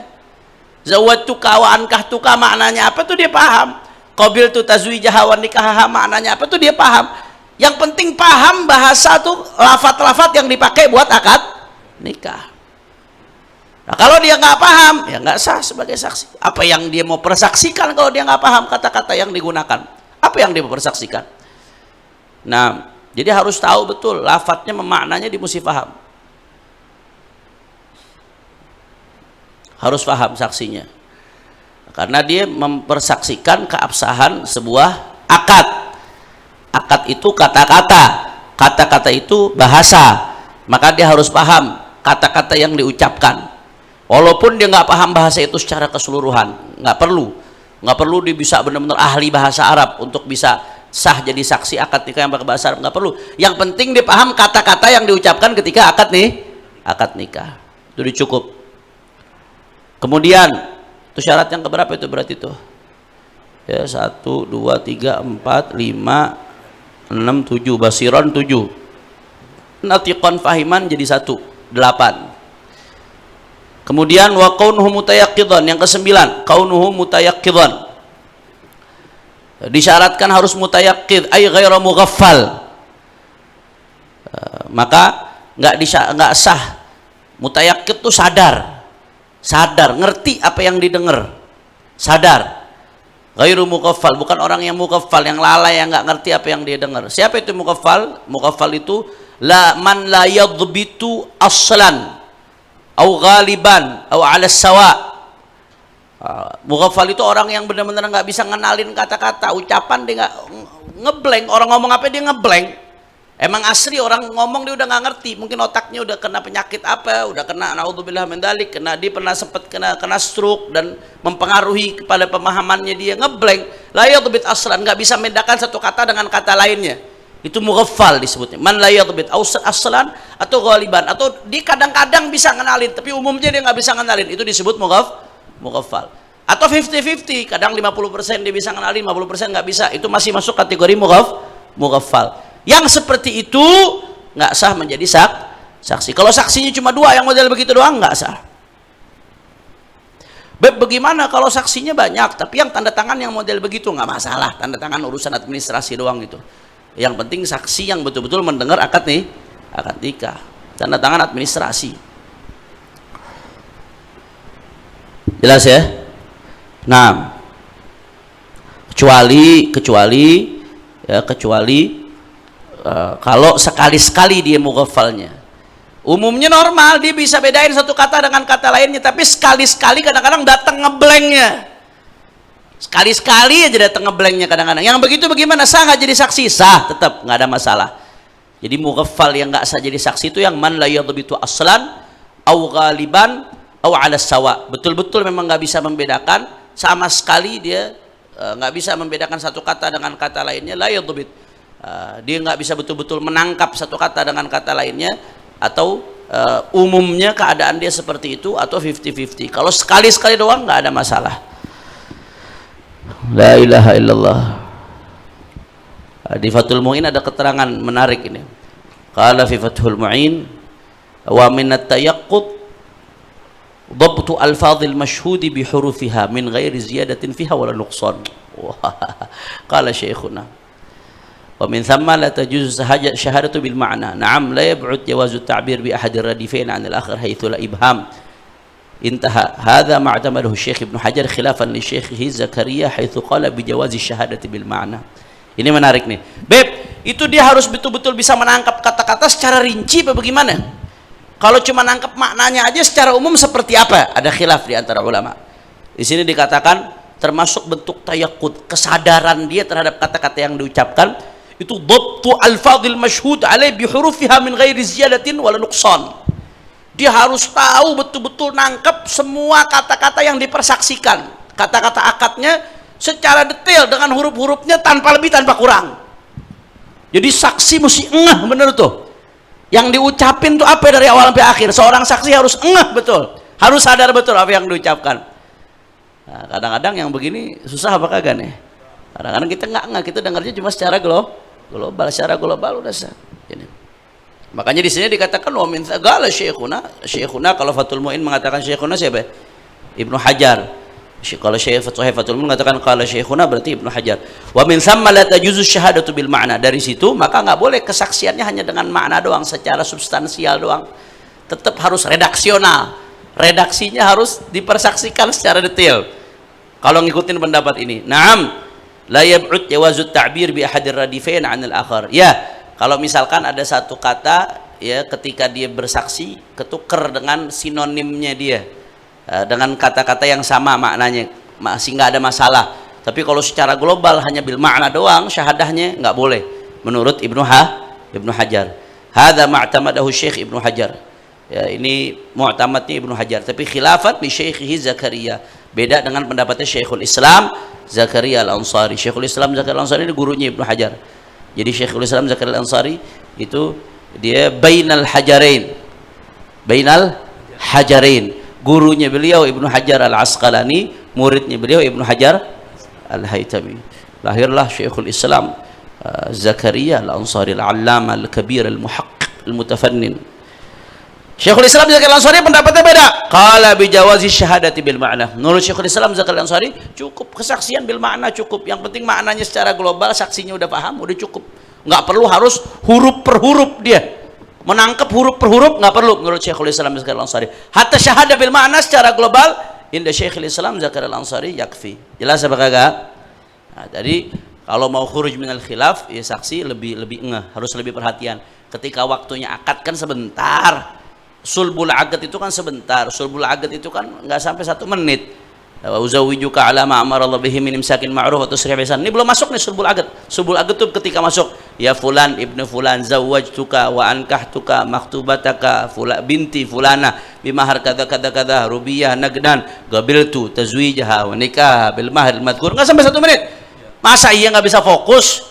Speaker 1: Zawwatuka wa ankahtuka maknanya apa tuh dia paham. Qabiltu tazwijaha wa nikahaha maknanya apa tuh dia paham. Yang penting paham bahasa tuh, lafaz-lafaz yang dipakai buat akad nikah. Nah, kalau dia nggak paham, ya nggak sah sebagai saksi. Apa yang dia mau persaksikan kalau dia nggak paham kata-kata yang digunakan? Apa yang dia mau persaksikan? Nah, jadi harus tahu betul lafadznya, memaknanya dia mesti paham. Harus paham saksinya. Karena dia mempersaksikan keabsahan sebuah akad. Akad itu kata-kata. Kata-kata itu bahasa. Maka dia harus paham kata-kata yang diucapkan. Walaupun dia nggak paham bahasa itu secara keseluruhan, nggak perlu dia bisa benar-benar ahli bahasa Arab untuk bisa sah jadi saksi akad nikah yang pakai bahasa Arab, nggak perlu. Yang penting dia paham kata-kata yang diucapkan ketika akad nikah, itu cukup. Kemudian itu syarat yang keberapa itu berarti itu? Ya, 1, 2, 3, 4, 5, 6, 7, basiron 7, natiqan fahiman jadi 1, 8. Kemudian wa kaunuhu mutayaqqidan, yang ke-9, kaunuhu mutayaqqidan. Disyaratkan harus mutayaqqid, ay ghairu mughaffal. Maka enggak sah. Mutayaqqid itu sadar, ngerti apa yang didengar, sadar. Ghairu mughaffal, bukan orang yang mughaffal, yang lalai, yang enggak ngerti apa yang dia dengar. Siapa itu mughaffal? Mughaffal itu man la yadhbitu aslan au ghaliban au ala sawa. Mughaffal itu orang yang benar-benar nggak bisa ngenalin kata-kata, ucapan dia nggak ngeblank, orang ngomong apa dia ngeblank. Emang asli orang ngomong dia udah nggak ngerti, mungkin otaknya udah kena penyakit apa, udah kena naudzubillah min dzalik, dia pernah sempat kena stroke dan mempengaruhi kepada pemahamannya, dia ngeblank. La yadhbit aslan, nggak bisa membedakan satu kata dengan kata lainnya. Itu mughaffal disebutnya. Man la yadhbit aslan atau ghaliban, atau dia kadang-kadang bisa ngenalin tapi umumnya dia nggak bisa ngenalin, itu disebut mughaffal. Atau 50-50, kadang 50% dia bisa ngenalin, 50% nggak bisa, itu masih masuk kategori mughaffal. Yang seperti itu nggak sah menjadi saksi. Kalau saksinya cuma 2 yang model begitu doang, nggak sah. Bagaimana kalau saksinya banyak tapi yang tanda tangan yang model begitu? Nggak masalah, tanda tangan urusan administrasi doang itu. Yang penting saksi yang betul-betul mendengar akad nikah, tanda tangan administrasi. Jelas ya? Nah, kecuali kalau sekali-sekali dia mughaffalnya. Umumnya normal dia bisa bedain satu kata dengan kata lainnya, tapi sekali-sekali kadang-kadang datang ngeblanknya. Sekali-sekali aja datang ngeblanknya kadang-kadang. Yang begitu bagaimana? Sah nggak jadi saksi? Sah, tetap nggak ada masalah. Jadi mughaffal yang nggak sah jadi saksi itu yang man la yadhbitu aslan au ghaliban au ala sawa. Betul-betul memang nggak bisa membedakan sama sekali, dia nggak bisa membedakan satu kata dengan kata lainnya. La yadhbit, dia nggak bisa betul-betul menangkap satu kata dengan kata lainnya, atau umumnya keadaan dia seperti itu, atau 50-50. Kalau sekali-sekali doang nggak ada masalah. La ilaha illallah. Di Fathul Mu'in ada keterangan menarik ini. Qala fi Fathul Mu'in wa min at-tayaqqud dhabtu alfadhil mashhudi bi hurufiha min ghairi ziyadatin fiha wala nuqsan. Qala syekhuna wa min thamma la tajuzu syahadatu bil ma'na. Na'am la yab'ud jawazu at-ta'bir bi ahad ar-radifain 'an al-akhar haythu la ibham. Intaha hadza ma'tamadahu Syekh Ibnu Hajar khilafan li Syekhihi Zakaria haitsu qala bi jawazi syahadati bil ma'na. Ini menarik nih. Beb, itu dia harus betul-betul bisa menangkap kata-kata secara rinci apa bagaimana? Kalau cuma nangkap maknanya aja secara umum seperti apa? Ada khilaf di antara ulama. Di sini dikatakan termasuk bentuk tayaqqud, kesadaran dia terhadap kata-kata yang diucapkan, itu dhabtu alfadhil mashhud alai bi hurufiha min ghairi ziyadatin wala nuqsan. Dia harus tahu betul-betul nangkep semua kata-kata yang dipersaksikan, kata-kata akadnya secara detail dengan huruf-hurufnya tanpa lebih tanpa kurang. Jadi saksi mesti ngeh bener tuh yang diucapin tuh apa dari awal sampai akhir. Seorang saksi harus ngeh betul, harus sadar betul apa yang diucapkan. Nah, kadang-kadang yang begini susah apa kagak nih? Kadang-kadang kita nggak ngeh, kita dengarnya cuma secara global, secara global udah sah. Ini. Makanya di sini dikatakan wa min tsagala syekhuna, kalau Fathul Mu'in mengatakan syekhuna siapa? Ibnu Hajar. Kalau Syekh Fathul Mu'in mengatakan qala syekhuna berarti Ibnu Hajar. Wa min tsamma la tajuzu syahadatu bil ma'na. Dari situ maka nggak boleh kesaksiannya hanya dengan makna doang, secara substansial doang. Tetap harus redaksional, redaksinya harus dipersaksikan secara detail kalau ngikutin pendapat ini. Naam, la yab'ud jawazut ta'bir bi ahadir radifain 'anil akhar. Ya, kalau misalkan ada satu kata ya ketika dia bersaksi ketuker dengan sinonimnya dia, dengan kata-kata yang sama maknanya, masih nggak ada masalah. Tapi kalau secara global hanya bil makna doang syahadahnya nggak boleh menurut Ibnu Hajar. Hadza ma'tamadahu Syekh Ibnu Hajar. Ya, ini mu'tamadnya Ibnu Hajar, tapi khilafat li Syekhihi Zakaria. Beda dengan pendapatnya Syekhul Islam Zakaria Al-Ansari. Syekhul Islam Zakaria Al-Ansari ini gurunya Ibnu Hajar. Jadi Syekhul Islam Zakaria Al-Ansari itu dia bainal hajarain. Bainal hajarain. Gurunya beliau Ibnu Hajar Al-Asqalani, muridnya beliau Ibnu Hajar Al-Haytami. Lahirlah Syekhul Islam Zakaria Al-Ansari Al-Allama Al-Kabir Al-Muhaqqiq Al-Mutafannin. Syekhul Islam Zakaria Al-Ansari pendapatnya beda. Qala bi jawazi syahadati bil ma'na. Menurut Syekhul Islam Zakaria Al-Ansari cukup kesaksian bil ma'na, cukup. Yang penting maknanya secara global, saksinya udah paham, udah cukup. Nggak perlu harus huruf per huruf dia. Menangkap huruf per huruf nggak perlu menurut Syekhul Islam Zakaria Al-Ansari. Hatta syahadah bil ma'na secara global inda Syekhul Islam Zakaria Al-Ansari yakfi. Jelas apa kagak? Nah, jadi kalau mau khuruj minal khilaf, ya saksi lebih ngeh, harus lebih perhatian. Ketika waktunya akad kan sebentar. Sulbul agad itu kan sebentar, sulbul agad itu kan nggak sampai 1 menit. Wa uzawijuka ala ma amara Allah bihi min imsakin ma'ruf wa tusrih bisan. Ini belum masuk nih sulbul agad. Sulbul agad itu ketika masuk, ya fulan ibnu fulan zawwajtuka wa ankahtuka maktubataka fulan binti fulana bimahar kadza kadza kadza rubiyah nagdan qabiltu tazwijaha wa nikah bil mahr madhkur. Nggak sampai 1 menit. Masa iya nggak bisa fokus?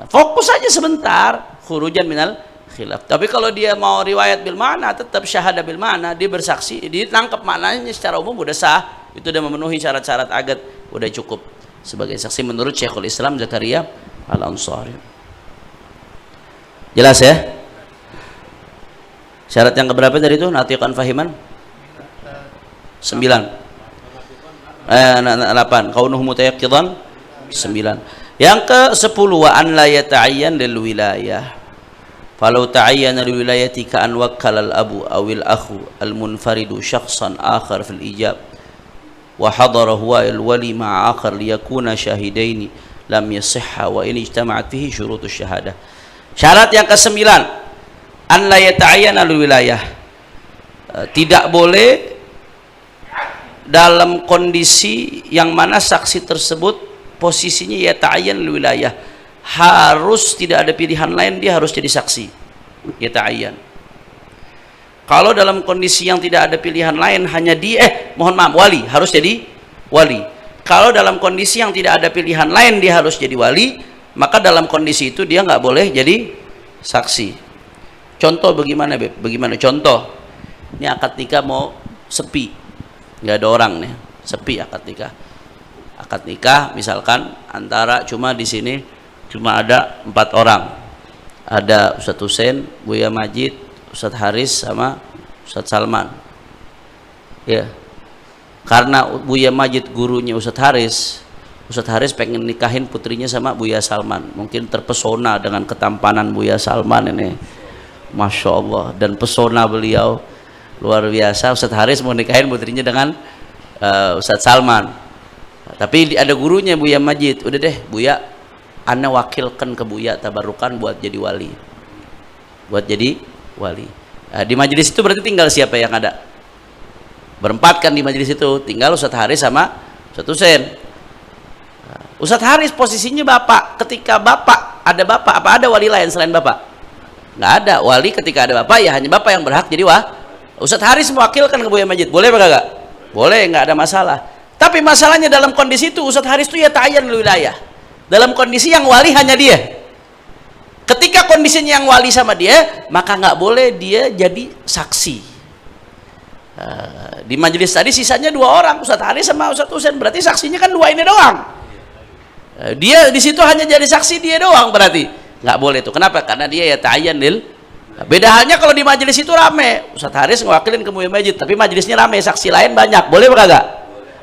Speaker 1: Fokus aja sebentar, khurujan minal khilaf. Tapi kalau dia mau riwayat bil ma'na, tetap syahadah bil ma'na, dia bersaksi, dia tangkap maknanya secara umum udah sah, itu udah memenuhi syarat-syarat agad, udah cukup sebagai saksi menurut Syekhul Islam Zakaria Al-Ansari. Jelas ya? Syarat yang keberapa tadi itu? Natiqan fahiman? 9. 8. Kaunuhu mutayaqqidan? 9. Yang ke-10, wa an la yata'ayyan lil wilayah. Falau ta'ayyana lil wilayati ka an wakkala al abu awil akhu al munfaridu syakhsan akhar fil ijab wa hadara huwa al wali ma'a akhar liyakuna syahidaini lam yasihha wa in ijtama'at fihi syurutus syahadah. Syarat yang ke-9, an la yata'ayyana lil wilayah. Tidak boleh dalam kondisi yang mana saksi tersebut posisinya yata'ayyan lil wilayah, harus tidak ada pilihan lain, dia harus jadi saksi, yata'ayyan. Kalau dalam kondisi yang tidak ada pilihan lain, hanya dia wali, harus jadi wali. Kalau dalam kondisi yang tidak ada pilihan lain, dia harus jadi wali, maka dalam kondisi itu dia nggak boleh jadi saksi. Contoh bagaimana, Beb? Bagaimana contoh? Ini akad nikah mau sepi, nggak ada orang nih, sepi akad nikah. Akad nikah misalkan antara cuma di sini cuma ada 4 orang, ada Ustadz Husain, Buya Majid, Ustadz Haris sama Ustadz Salman. Ya, karena Buya Majid gurunya Ustadz Haris pengen nikahin putrinya sama Buya Salman, mungkin terpesona dengan ketampanan Buya Salman ini, Masya Allah, dan pesona beliau luar biasa. Ustadz Haris mau nikahin putrinya dengan Ustadz Salman, tapi ada gurunya Buya Majid, udah deh Buya, Anda wakilkan ke Buya tabarukan buat jadi wali. Nah, di majelis itu berarti tinggal siapa yang ada? Berempat kan di majelis itu, tinggal Ustadz Haris sama Ustadz Husain. Ustadz Haris posisinya bapak. Ketika bapak, ada bapak, apa ada wali lain selain bapak? Nggak ada. Wali ketika ada bapak, ya hanya bapak yang berhak jadi Ustadz Haris mewakilkan ke Buya Majid. Boleh apa enggak? Boleh, nggak ada masalah. Tapi masalahnya dalam kondisi itu Ustadz Haris itu ya ta'ayyan lil wilayah. Dalam kondisi yang wali hanya dia. Ketika kondisinya yang wali sama dia, maka nggak boleh dia jadi saksi. Di majelis tadi sisanya 2 orang, Ustadz Haris sama Ustadz Husain, berarti saksinya kan 2 ini doang. Dia di situ hanya jadi saksi dia doang, berarti nggak boleh tuh. Kenapa? Karena dia ya ta'ayyan lil. Beda halnya kalau di majelis itu rame, Ustadz Haris ngewakilin ke Buya Majid, tapi majelisnya rame, saksi lain banyak, boleh apa kagak?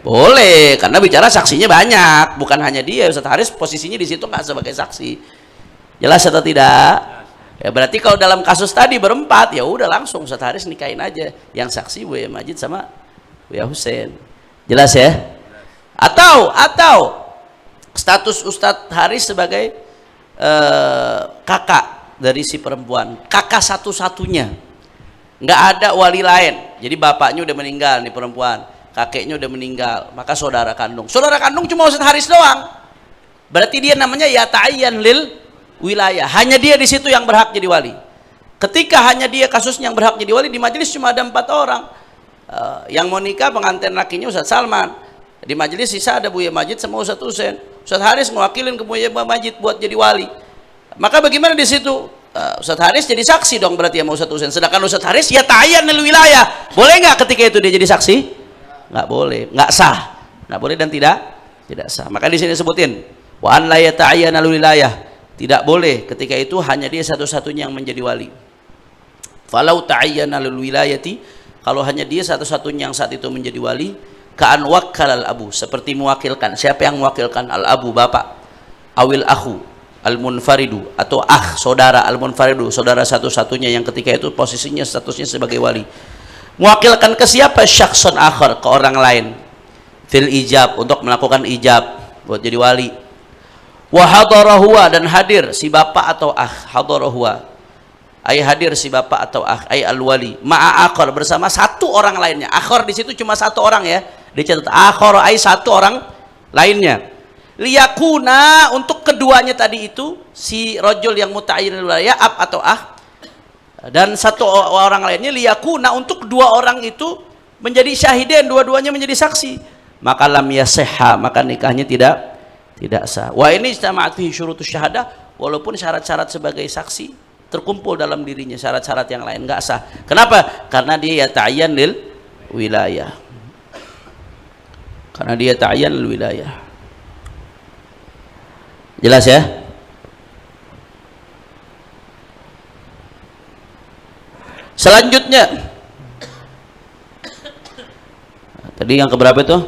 Speaker 1: Boleh, karena bicara saksinya banyak, bukan hanya dia. Ustadz Haris posisinya di situ nggak sebagai saksi. Jelas atau tidak? Ya berarti kalau dalam kasus tadi berempat, ya udah langsung Ustadz Haris nikahin aja. Yang saksi Buya Majid sama Buya Husain. Jelas ya? Atau status Ustadz Haris sebagai kakak dari si perempuan, kakak satu-satunya, nggak ada wali lain. Jadi bapaknya udah meninggal nih perempuan, kakeknya udah meninggal, maka saudara kandung cuma Ustadz Haris doang. Berarti dia namanya yata'ayyan lil wilayah, hanya dia di situ yang berhak jadi wali. Ketika hanya dia kasusnya yang berhak jadi wali, di majelis cuma ada 4 orang. Yang mau nikah pengantin lakinya Ustadz Salman, di majelis sisa ada Buya Majid sama Ustadz Husain. Ustadz Haris mewakilin ke Buya Majid buat jadi wali. Maka bagaimana di situ? Ustadz Haris jadi saksi dong berarti sama Ustadz Husain. Sedangkan Ustadz Haris ya ta'ayyan lil wilayah. Boleh nggak ketika itu dia jadi saksi? Nggak boleh, nggak sah, nggak boleh dan tidak sah. Maka di sini sebutin wa an la yata'ayyan lil wilayah. Tidak boleh ketika itu hanya dia satu-satunya yang menjadi wali. Falau ta'ayyana lil wilayati, kalau hanya dia satu-satunya yang saat itu menjadi wali, ka'an wakkal al abu, seperti mewakilkan. Siapa yang mewakilkan? Al abu, bapak, awil akhu al munfaridu, atau saudara al munfaridu, saudara satu-satunya yang ketika itu posisinya statusnya sebagai wali. Mewakilkan ke siapa? Syakhsun akhar, ke orang lain, fil ijab, untuk melakukan ijab buat jadi wali. Wa hadarahuwa, dan hadir si bapak atau hadarahuwa, ay hadir si bapak atau ay al-wali, ma'a akhar, bersama satu orang lainnya. Akhar di situ cuma satu orang ya, dicatat akhar ay satu orang lainnya. Liyakuna, untuk keduanya tadi itu, si rajul yang muta'ayyin wilayah ab atau dan satu orang lainnya, liyakuna, untuk 2 orang itu menjadi syahiden, dua-duanya menjadi saksi. Maka lam yasihha, maka nikahnya tidak sah. Wah, ini istama'at fihi syurutus syahadah, walaupun syarat-syarat sebagai saksi terkumpul dalam dirinya, syarat-syarat yang lain nggak sah. Kenapa? Karena dia yata'ayyan lil wilayah. Karena dia ta'ayyan lil wilayah. Jelas ya? Selanjutnya, tadi yang keberapa itu?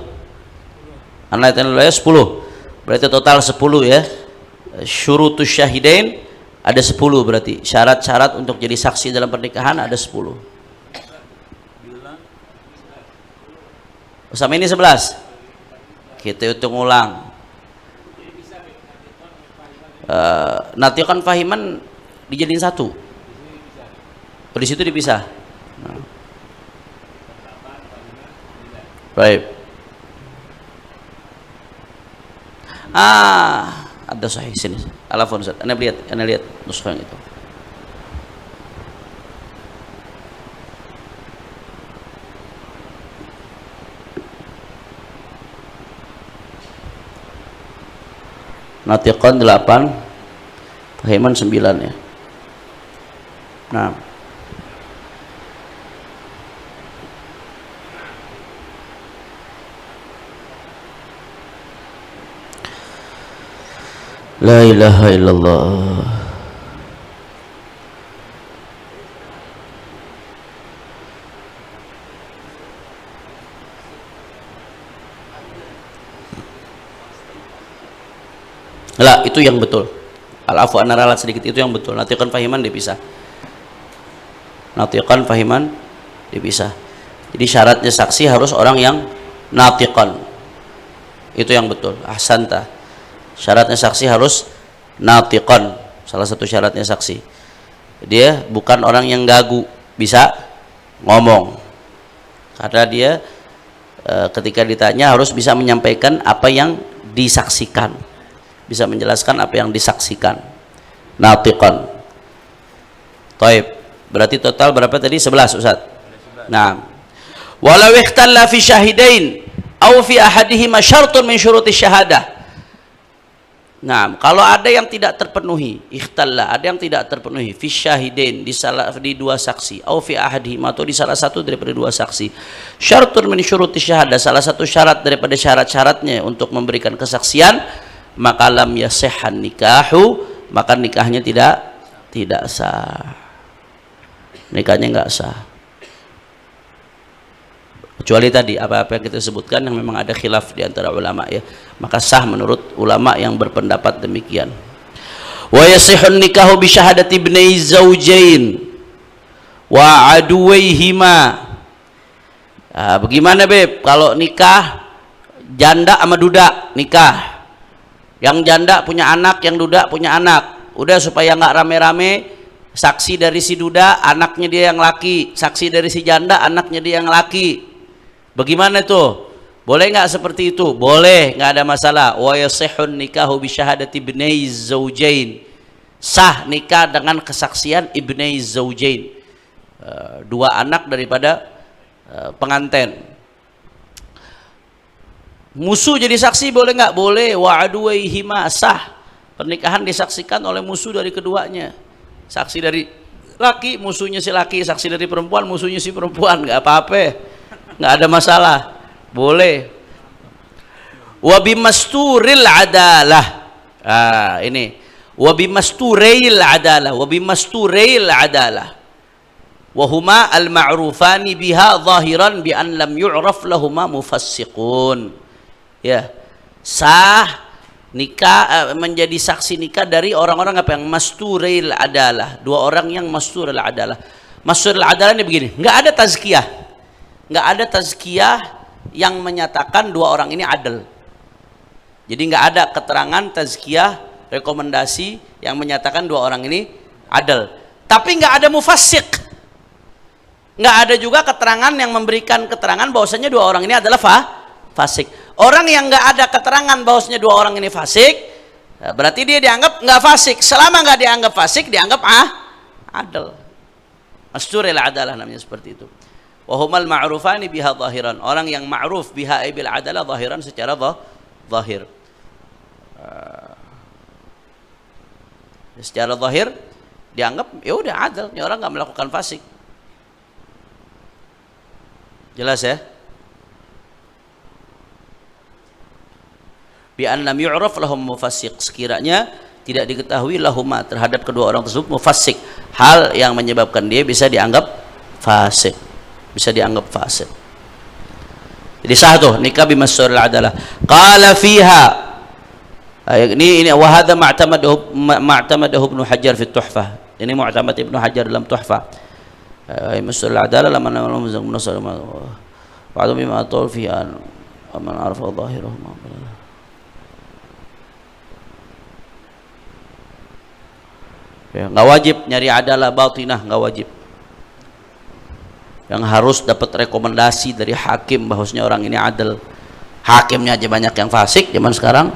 Speaker 1: An-Layatan wilayah 10. Berarti total 10 ya. Syurutus syahidain ada 10 berarti. Syarat-syarat untuk jadi saksi dalam pernikahan ada 10. Sama ini 11. Kita hitung ulang. Natiqan fahiman dijadiin satu. Di situ dipisah. Baik. Ada sahih sini. Alafun Ustaz. Anda lihat nuskah yang itu. Natiqan 8, fahiman 9 ya. Nah. La ilaha illallah. Lah, itu yang betul. Al-afu an-naralat sedikit itu yang betul. Natiqan fahiman dipisah. Natiqan fahiman dipisah. Jadi syaratnya saksi harus orang yang natiqan. Itu yang betul. Ahsanta. Syaratnya saksi harus natiqan. Salah satu syaratnya saksi. Dia bukan orang yang gagu, bisa ngomong. Karena dia ketika ditanya harus bisa menyampaikan apa yang disaksikan. Bisa menjelaskan apa yang disaksikan. Natiqan. Taib. Berarti total berapa tadi? 11 Ustaz. Nah, walau ikhtalla fi syahidain aw fi ahadihima syartun min syuruti syahadah. Nah, kalau ada yang tidak terpenuhi, ikhtalla, ada yang tidak terpenuhi fi syahidain, di 2 saksi, aw fi ahadihima, atau di salah satu daripada 2 saksi. Syartun min syuruti syahadah, salah satu syarat daripada syarat-syaratnya untuk memberikan kesaksian, maka lam yasihhan nikahu, maka nikahnya tidak sah. Nikahnya enggak sah. Kecuali tadi apa-apa yang kita sebutkan yang memang ada khilaf di antara ulama ya, maka sah menurut ulama yang berpendapat demikian. Wa yasihun nikahu bi syahadati ibnai zaujain wa aduwaihima. Bagaimana Beb kalau nikah janda sama duda nikah? Yang janda punya anak, yang duda punya anak. Udah supaya nggak rame-rame, saksi dari si duda anaknya dia yang laki, saksi dari si janda anaknya dia yang laki. Bagaimana tuh? Boleh nggak seperti itu? Boleh, nggak ada masalah. Wa yasihun nikahu bi syahadati ibnai zaujain. Sah nikah dengan kesaksian ibnai zaujain. Dua anak daripada pengantin. Musuh jadi saksi boleh nggak? Boleh. Wa aduwaihima, sah pernikahan disaksikan oleh musuh dari keduanya. Saksi dari laki, musuhnya si laki, saksi dari perempuan, musuhnya si perempuan, nggak apa-apa, nggak ada masalah, boleh. Wa bimasturil adalah, ini wa bimasturil adalah, wa bimasturil adalah. Wahuma al-ma'rufani biha zahiran bi an lam yu'raf lahuma mufassiqun. Ya, sah nikah menjadi saksi nikah dari orang-orang apa yang masturil adalah, dua orang yang masturil adalah. Masturil adalah ini begini, nggak ada tazkiyah, nggak ada tazkiyah yang menyatakan dua orang ini adil. Jadi nggak ada keterangan tazkiyah rekomendasi yang menyatakan dua orang ini adil. Tapi nggak ada mufassiq. Nggak ada juga keterangan yang memberikan keterangan bahwasanya dua orang ini adalah fasik. Orang yang nggak ada keterangan bahwasanya dua orang ini fasik, berarti dia dianggap nggak fasik. Selama nggak dianggap fasik, dianggap adil. Masturil adalah namanya seperti itu. Wahumal ma'rufani biha zahiran. Orang yang ma'ruf biha bil adalah zahiran, secara zahir. Secara zahir dianggap ya udah adil, ini orang nggak melakukan fasik. Jelas ya? Bi an lam yu'raf lahum mufassiq, sekiranya tidak diketahui lahuma terhadap kedua orang tersebut mufassiq, hal yang menyebabkan dia bisa dianggap fasik, bisa dianggap fasik. Jadi sah tuh nikah bimasturil adalah. Qala fiha, ini wa hadza ma'tamadahu Ibnu Hajar fi Tuhfah. Ini mu'tamad Ibnu Hajar dalam Tuhfah. Masturil adalah lama menasal wa adu bima atul fi an man arafa dhahirahu ma. Ya, nggak wajib nyari adalah batinah, nggak wajib. Yang harus dapat rekomendasi dari hakim bahwasanya orang ini adil. Hakimnya aja banyak yang fasik zaman sekarang.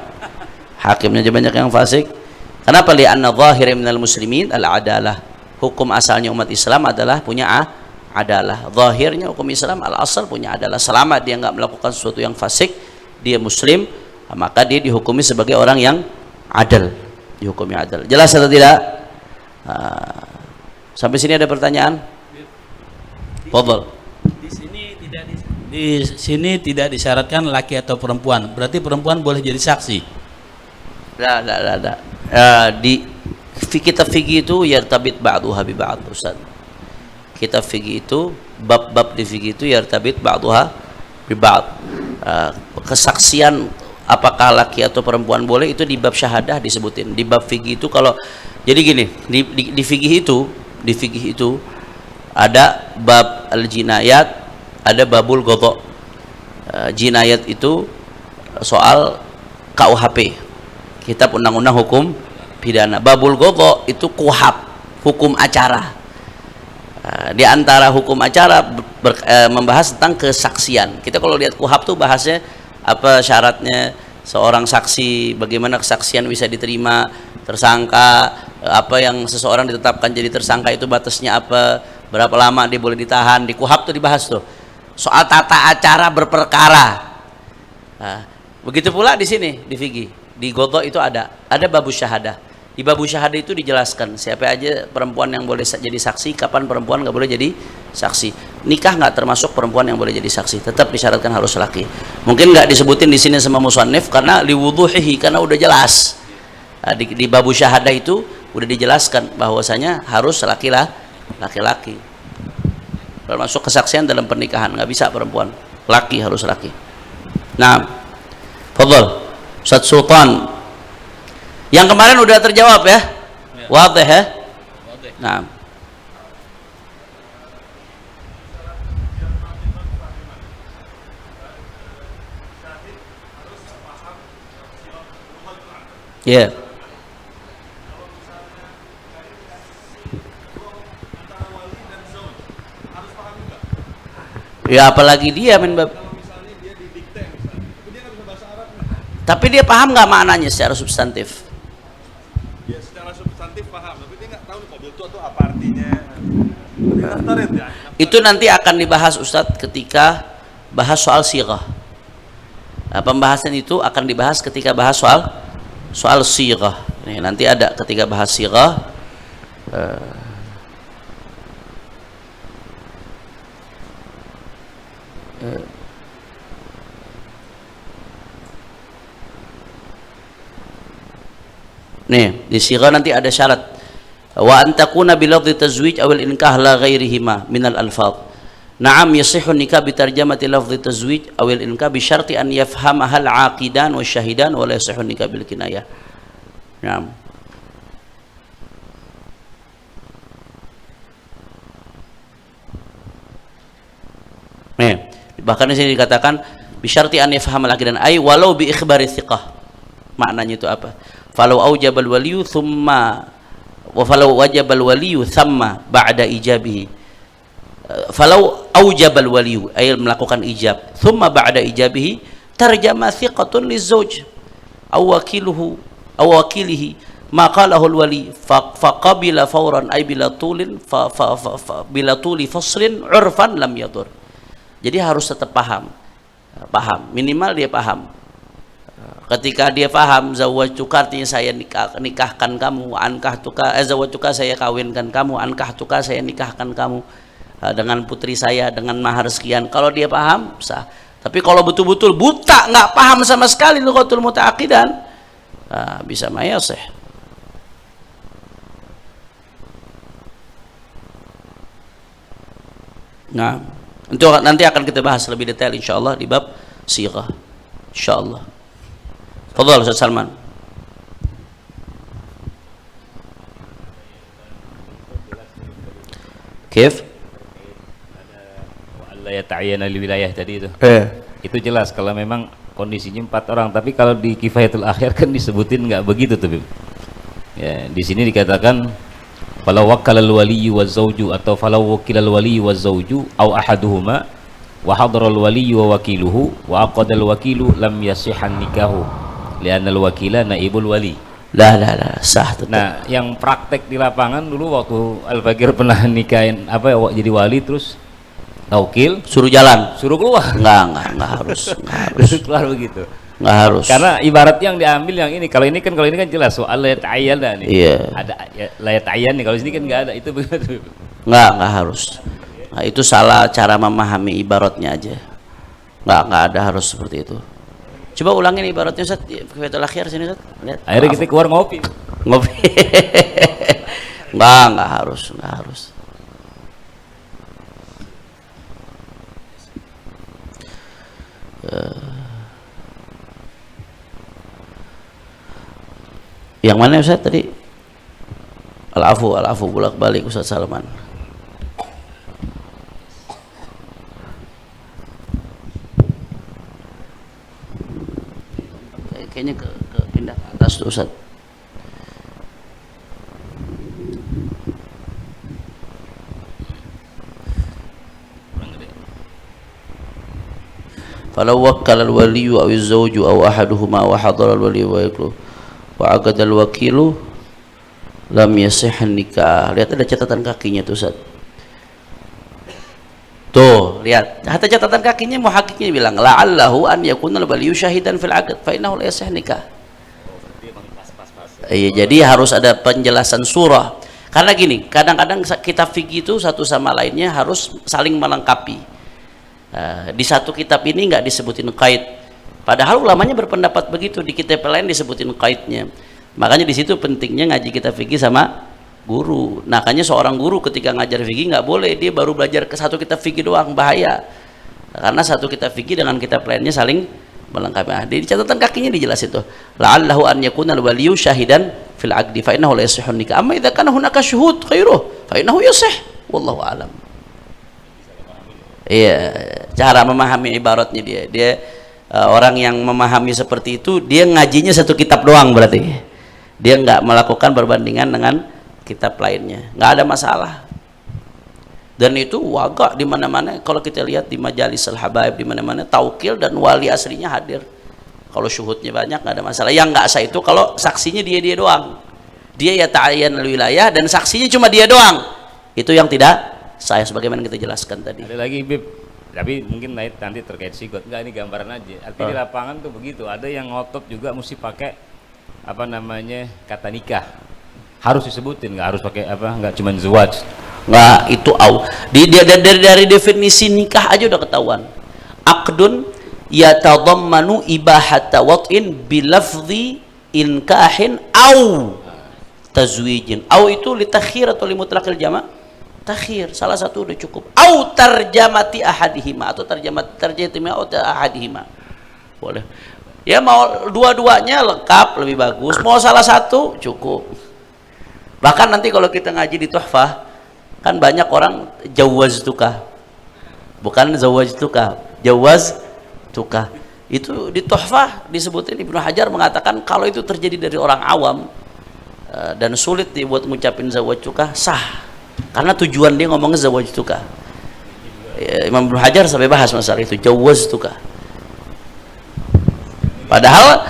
Speaker 1: Hakimnya aja banyak yang fasik. Kenapa? Li'anna zahir minal muslimin al-adalah. Hukum asalnya umat Islam adalah punya adalah. Zahirnya hukum Islam al-asal punya adalah. Selama dia nggak melakukan sesuatu yang fasik, dia muslim, maka dia dihukumi sebagai orang yang adil. Dihukumi adil. Jelas atau tidak? Sampai sini ada pertanyaan? Fadhal.
Speaker 3: Di sini tidak disyaratkan laki atau perempuan. Berarti perempuan boleh jadi saksi?
Speaker 1: Tidak. Di kitab fikih itu yartabit ba'duha bi ba'd, Ustaz. Kitab fikih itu, bab-bab di fikih itu yartabit ba'duha bi ba'd. Kesaksian apakah laki atau perempuan boleh itu di bab syahadah disebutin. Di bab fikih itu kalau jadi gini, di fikih itu ada bab al-jinayat, ada babul ghadha. Jinayat itu soal KUHP, Kitab Undang-Undang Hukum Pidana. Babul ghadha itu kuhab, hukum acara. Di antara hukum acara membahas tentang kesaksian. Kita kalau lihat kuhab tuh bahasnya apa syaratnya seorang saksi, bagaimana kesaksian bisa diterima, tersangka, apa yang seseorang ditetapkan jadi tersangka itu batasnya apa, berapa lama dia boleh ditahan. Di kuhab tuh dibahas tuh soal tata acara berperkara. Begitu pula di sini di fikih, di ghadha itu ada babus syahadah. Di babu syahadah itu dijelaskan siapa aja perempuan yang boleh jadi saksi, kapan perempuan nggak boleh jadi saksi. Nikah nggak termasuk perempuan yang boleh jadi saksi, tetap disyaratkan harus laki. Mungkin nggak disebutin di sini sama musannif karena liwuduhihi, karena udah jelas. Di babu syahadah itu udah dijelaskan bahwasanya harus laki-laki. Termasuk kesaksian dalam pernikahan, nggak bisa perempuan, laki harus laki. Nah, fadhal Ustaz Sultan. Yang kemarin udah terjawab ya, Wadih ya? Nah. Ya. Ya apalagi dia tapi dia paham nggak maknanya secara substantif?
Speaker 4: Ya secara substantif paham, tapi dia nggak tahu nih qabiltu itu apa artinya. Naftarid ya.
Speaker 1: Itu nanti akan dibahas Ustadz ketika bahas soal sirah. Nah, pembahasan itu akan dibahas ketika bahas soal sirah. Nih, nanti ada ketika bahas sirah. Nih, di sirah nanti ada syarat. Wa antakuna bilafzi tazwij awil inkah la ghairihima minal alfaz. Na'am yasihhu nikah bi tarjamati lafzi tazwij awil inkah bi syarti an yafhamaha al-aqidan wa syahidan wa la yasihhu nikah bil kinayah. Naam. Nih, bahkan di sini dikatakan bi syarti an yafhamal aqidan ay walau bi ikhbari thiqah. Maknanya itu apa? Falau aujabal waliyu thumma wa falau wajabal waliyu thamma ba'da ijabihi. Falau aujabal waliyu ay melakukan ijab thumma ba'da ijabihi tarjama thiqatun lizauj aw wakiluhu aw wakilihi ma qalahu alwali faqabila fawran ay bila tulin bila tuli faslin urfan lam yadur. Jadi harus tetap paham minimal dia paham. Ketika dia paham zawwajtuka artinya saya nikahkan kamu, ankahtuka zawwajtuka saya kawinkan kamu, ankahtuka saya nikahkan kamu dengan putri saya dengan mahar sekian. Kalau dia paham sah. Tapi kalau betul-betul buta nggak paham sama sekali lughatul muta'aqidan, bisa mayasih. Nah, itu nanti akan kita bahas lebih detail insyaallah di bab sirah insyaallah. Fadhal Ustaz Salman. Kif?
Speaker 2: Allah ya ta'ayyana li wilayah tadi itu. Itu jelas kalau memang kondisinya 4 orang, tapi kalau di Kifayatul Akhir kan disebutin nggak begitu tuh, Bib. Ya, di sini dikatakan falau wakkalal waliyyu waz-zawju atau falau wakilal waliyyu waz-zawju au ahaduhuma wa hadaral waliyyu wa wakiluhu wa aqadal wakilu lam yasihhan nikahu li'annal wakila naibul wali.
Speaker 1: Lah sah tetap.
Speaker 2: Nah, yang praktek di lapangan dulu waktu Al-Fakir pernah nikahin jadi wali terus taukil
Speaker 1: suruh jalan,
Speaker 2: suruh keluar.
Speaker 1: Enggak harus.
Speaker 2: Keluar begitu.
Speaker 1: Enggak harus.
Speaker 2: Karena ibarat yang diambil yang ini. Kalau ini kan jelas soal layat ayyan nih.
Speaker 1: Iya.
Speaker 2: Ada layat ayyan nih. Kalau sini kan enggak ada. Itu begitu.
Speaker 1: Enggak harus. Nah, itu salah cara memahami ibaratnya aja. Enggak ada harus seperti itu. Coba ulangin ibaratnya Ustaz, Kifayatul Akhir sini Ustaz. Lihat.
Speaker 2: Akhirnya kita keluar ngopi.
Speaker 1: Enggak harus. Yang mana Ustaz tadi? Al-afu bolak-balik Ustaz Salman. Kayaknya ke pindah ke atas tuh Ustaz. Falau wakkala al-waliyyu aw az-zawju aw ahaduhuma wa hadara al-waliyyu wa yaklu wa aqada al-wakilu lam yasihhan nikah. Lihat ada catatan kakinya tuh Ustaz. Tuh, lihat. Hatta catatan kakinya muhaqqiqnya bilang la'allahu an yakuna al-waliyyu syahidan fil 'aqd fa innahu la yasih nikah. Iya, jadi harus ada penjelasan surah. Karena gini, kadang-kadang kitab fikih itu satu sama lainnya harus saling melengkapi. Di satu kitab ini nggak disebutin qaid. Padahal ulamanya berpendapat begitu, di kitab lain disebutin qaidnya. Makanya di situ pentingnya ngaji kitab fikih sama guru. Makanya seorang guru ketika ngajar fikih nggak boleh dia baru belajar ke satu kitab fikih doang, bahaya. Karena satu kitab fikih dengan kitab lainnya saling melengkapi ahdi. Di catatan kakinya dijelas itu. La'allahu an yakuna al-waliyu syahidan fil aqdi fa innahu la yasihhu nikah. Amma idza kana hunaka syuhud khairuh fa innahu yasih. Wallahu a'lam. Iya, cara memahami ibaratnya dia orang yang memahami seperti itu, dia ngajinya satu kitab doang berarti. Dia nggak melakukan perbandingan dengan kitab lainnya. Nggak ada masalah. Dan itu waga di mana-mana. Kalau kita lihat di majalis al-habaib di mana-mana, taukil dan wali aslinya hadir. Kalau syuhudnya banyak nggak ada masalah. Yang nggak sah itu kalau saksinya dia doang. Dia ya ta'ayyan wilayah dan saksinya cuma dia doang. Itu yang tidak sah, sebagaimana kita jelaskan tadi.
Speaker 2: Ada lagi Bib, tapi mungkin nanti terkait sigot. Enggak, ini gambaran aja. Artinya di lapangan tuh begitu. Ada yang ngotot juga mesti pakai apa namanya kata nikah. Harus disebutin, nggak harus pakai apa, nggak cuma zawaj.
Speaker 1: Nggak, itu dari definisi nikah aja udah ketahuan. Aqdun yatadammanu ibahata wat'in bilafzi inkahin au tazwijin. Au itu litakhir atau limutlaqil jama'? Takhir, salah satu udah cukup. Au tarjamati ahadihima atau tarjamati ahadihima. Boleh. Ya mau dua-duanya lengkap lebih bagus. Mau salah satu cukup. Bahkan nanti kalau kita ngaji di Tuhfah, kan banyak orang jawaztuka, bukan zawajtuka, jawaztuka. Itu di Tuhfah disebutin, Ibnu Hajar mengatakan kalau itu terjadi dari orang awam dan sulit dibuat ngucapin zawajtuka, sah, karena tujuan dia ngomongnya zawajtuka. Imam Ibnu Hajar sampai bahas masalah itu, jawaztuka. Padahal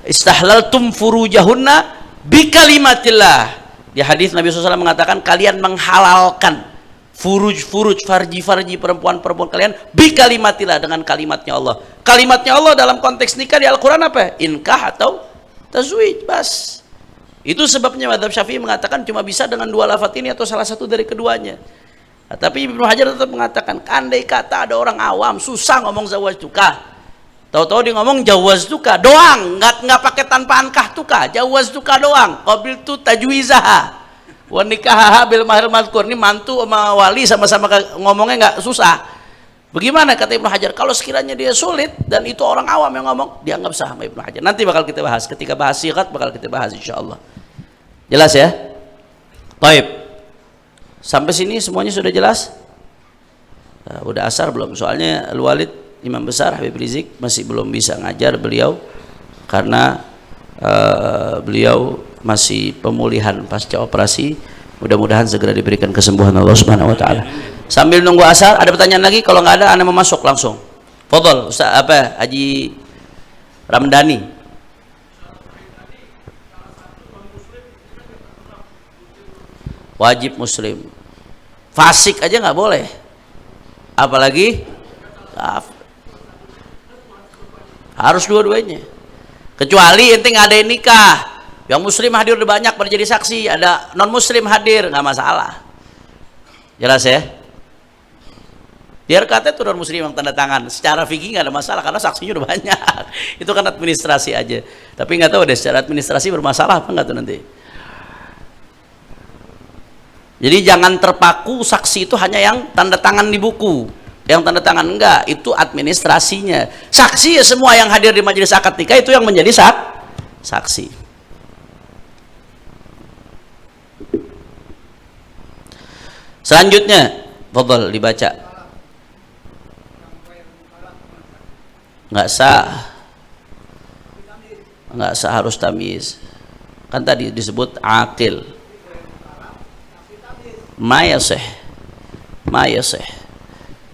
Speaker 1: istahlaltum furujahunna bi kalimatillah. Di hadis Nabi SAW mengatakan kalian menghalalkan furuj farji perempuan kalian bi kalimatillah, dengan kalimatnya Allah. Kalimatnya Allah dalam konteks nikah di Al-Quran apa? Inkah atau tazwij, bas. Itu sebabnya mazhab Syafi'i mengatakan cuma bisa dengan dua lafaz ini atau salah satu dari keduanya. Nah, tapi Ibnu Hajar tetap mengatakan andai kata ada orang awam susah ngomong zawajtuka, tahu-tahu dia ngomong jawaztuka doang, nggak pakai tanpa ankah tuka, jawaztuka doang, qabiltu tajwizaha wa nikahaha bil mahril madhkur. Ini mantu sama wali sama-sama ngomongnya nggak susah. Bagaimana kata Ibnu Hajar? Kalau sekiranya dia sulit dan itu orang awam yang ngomong, dianggap sah sama Ibnu Hajar. Nanti bakal kita bahas, ketika bahas sigat bakal kita bahas insyaallah. Jelas ya? Baik. Sampai sini semuanya sudah jelas? Nah, udah asar belum? Soalnya Al-Walid Imam besar Habib Rizik masih belum bisa ngajar beliau karena beliau masih pemulihan pasca operasi. Mudah-mudahan segera diberikan kesembuhan Allah Subhanahu wa taala. Sambil nunggu asar, ada pertanyaan lagi? Kalau nggak ada, Anda mau masuk langsung. Fadhol, Ustaz apa? Haji Ramdhani. Wajib muslim. Fasik aja nggak boleh. Apalagi harus dua-duanya. Kecuali ente ngadain nikah, yang muslim hadir udah banyak pada jadi saksi, ada non muslim hadir, nggak masalah. Jelas ya? Biar kata itu non muslim yang tanda tangan, secara fikih nggak ada masalah karena saksinya udah banyak. Itu kan administrasi aja. Tapi nggak tahu deh secara administrasi bermasalah apa nggak tuh nanti. Jadi jangan terpaku saksi itu hanya yang tanda tangan di buku. Yang tanda tangan enggak, itu administrasinya. Saksi ya semua yang hadir di majelis akad nikah itu yang menjadi saksi. Selanjutnya, fadhal dibaca. Enggak sah. Enggak sah, harus tamyiz. Kan tadi disebut aqil. Ma yasih.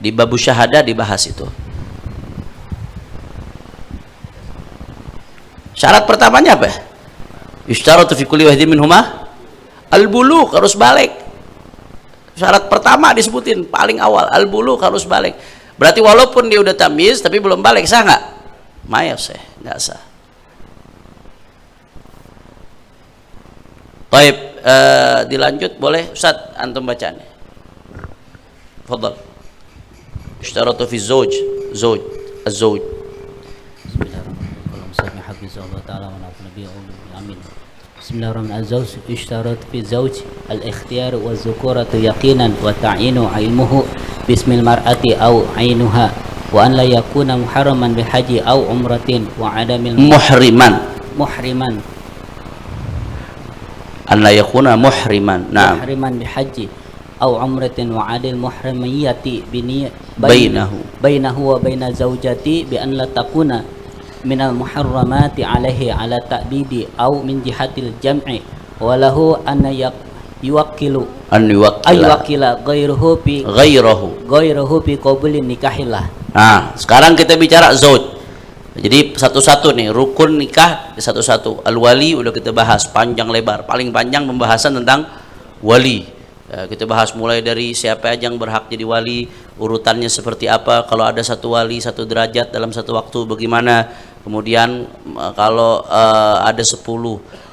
Speaker 1: Di babu syahadah dibahas itu. Syarat pertamanya apa? Yushtaratu fi kulli wahidin minhuma al-bulugh, harus balik. Syarat pertama disebutin paling awal, al-bulugh, harus balik. Berarti walaupun dia udah tamyiz tapi belum balik, sah nggak? Mayasih, nggak sah. Baik, dilanjut boleh Ustaz, antum bacaan. Fadhal. Ishtaratu fi az-zawj az-zawj.
Speaker 5: Bismillahirrahmanirrahim. Az-zawj ishtarat fi zawj al-ikhtiyar wa az-zukuratu yaqinan wa ta'inu ilmuhu bismil mar'ati aw ainuha وأن لا يكون محرما بحج أو عمرة وعدم محرما
Speaker 1: an la yakuna muhriman. Naam.
Speaker 5: محرما بحج أو عمرة وعدم محرمية بينه وبين زوجته بأن لا تكون من المحرمات عليه على تأبيد أو من جهة الجمع وله أن يوكل غيره في قبول النكاح له.
Speaker 1: Nah, sekarang kita bicara zauj. Jadi satu-satu nih, rukun nikah satu-satu. Al-wali udah kita bahas panjang lebar. Paling panjang pembahasan tentang wali. Kita bahas mulai dari siapa aja yang berhak jadi wali, urutannya seperti apa, kalau ada satu wali, satu derajat dalam satu waktu bagaimana. Kemudian kalau ada 10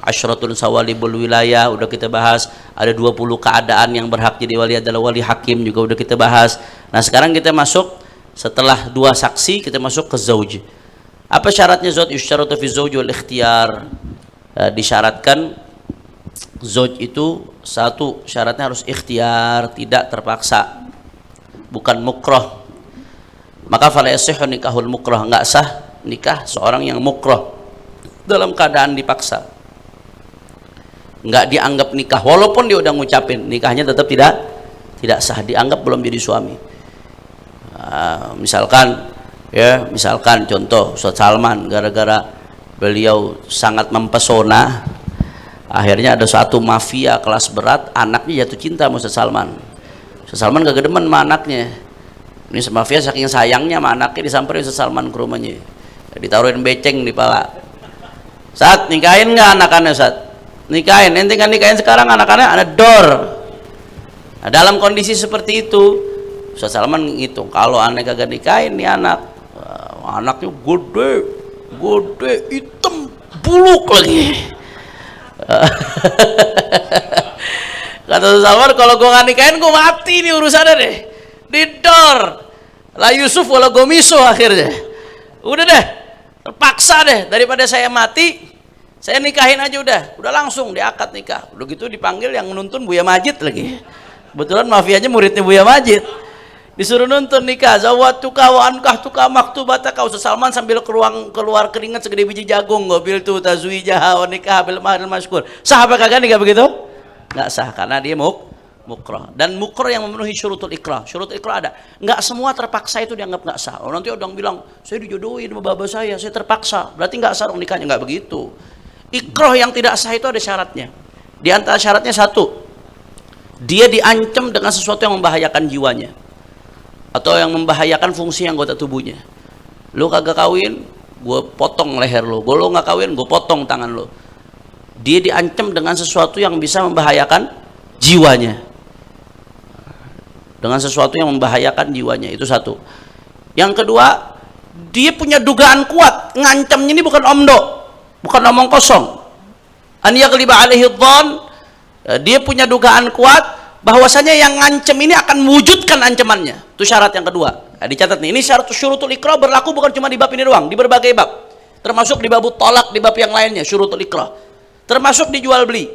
Speaker 1: asyratun sawalibul wilayah udah kita bahas. Ada 20 keadaan yang berhak jadi wali adalah wali hakim juga udah kita bahas. Nah, sekarang kita masuk setelah 2 saksi kita masuk ke zauj. Apa syaratnya zauj? Yusyaratu fi zauj wal ikhtiyar. Disyaratkan zauj itu satu syaratnya harus ikhtiar, tidak terpaksa, bukan mukrah. Maka fala yasihhu nikahul mukrah, enggak sah nikah seorang yang mukrah dalam keadaan dipaksa. Enggak dianggap nikah walaupun dia udah ngucapin, nikahnya tetap tidak sah, dianggap belum jadi suami. Misalkan contoh Ustaz Salman, gara-gara beliau sangat mempesona, akhirnya ada satu mafia kelas berat, anaknya jatuh cinta sama Ustaz Salman. Ustaz Salman gak demen sama anaknya. Ini mafia saking sayangnya sama anaknya, disamperin Ustaz Salman ke rumahnya, ditaruhin beceng di pala. Ustaz, nikahin nggak anak-anaknya Ustaz? Nikahin, ente kan nikahin sekarang anak-anaknya ada dor. Nah, dalam kondisi seperti itu Ustaz Salman ngitung, kalau aneh kagak nikahin nih anaknya gede, hitam, buluk lagi. Kata Ustaz Salman, kalau gue nggak nikahin gue mati nih urusannya deh, didor lah Yusuf wala gomiso akhirnya. Udah deh, terpaksa deh, daripada saya mati saya nikahin aja udah langsung diakad nikah. Udah gitu dipanggil yang nuntun Buya Majid lagi, kebetulan mafianya muridnya Buya Majid, disuruh nuntun nikah. Zawatuka wa ankahtuka maktubataka. Ustaz Salman sambil keluar keringat segede biji jagung, ngobil tu tazwijaha wa nikah bil mahril masykur. Sah apa kagak nikah begitu? Nggak sah, karena dia mukrah. Dan mukrah yang memenuhi syurutul ikrah. Syurutul ikrah ada. Nggak semua terpaksa itu dianggap nggak sah. Oh, nanti orang bilang saya dijodohin sama bapak saya terpaksa, berarti nggak sah dong nikahnya. Nggak begitu. Ikrah yang tidak sah itu ada syaratnya. Di antara syaratnya satu, dia diancam dengan sesuatu yang membahayakan jiwanya atau yang membahayakan fungsi anggota tubuhnya. Lu kagak kawin, gue potong leher lu. Gue lu nggak kawin, gue potong tangan lu. Dia diancam dengan sesuatu yang bisa membahayakan jiwanya. Dengan sesuatu yang membahayakan jiwanya, itu satu. Yang kedua, dia punya dugaan kuat, ngancamnya ini bukan omdo, bukan omong kosong. An yaghliba alaihi dhann, dia punya dugaan kuat bahwasanya yang ngancem ini akan mewujudkan ancamannya. Itu syarat yang kedua. Nah, dicatat nih, ini syarat syurutul ikrah berlaku bukan cuma di bab ini doang, di berbagai bab. Termasuk di bab tolak, di bab yang lainnya syurutul ikrah. Termasuk di jual beli.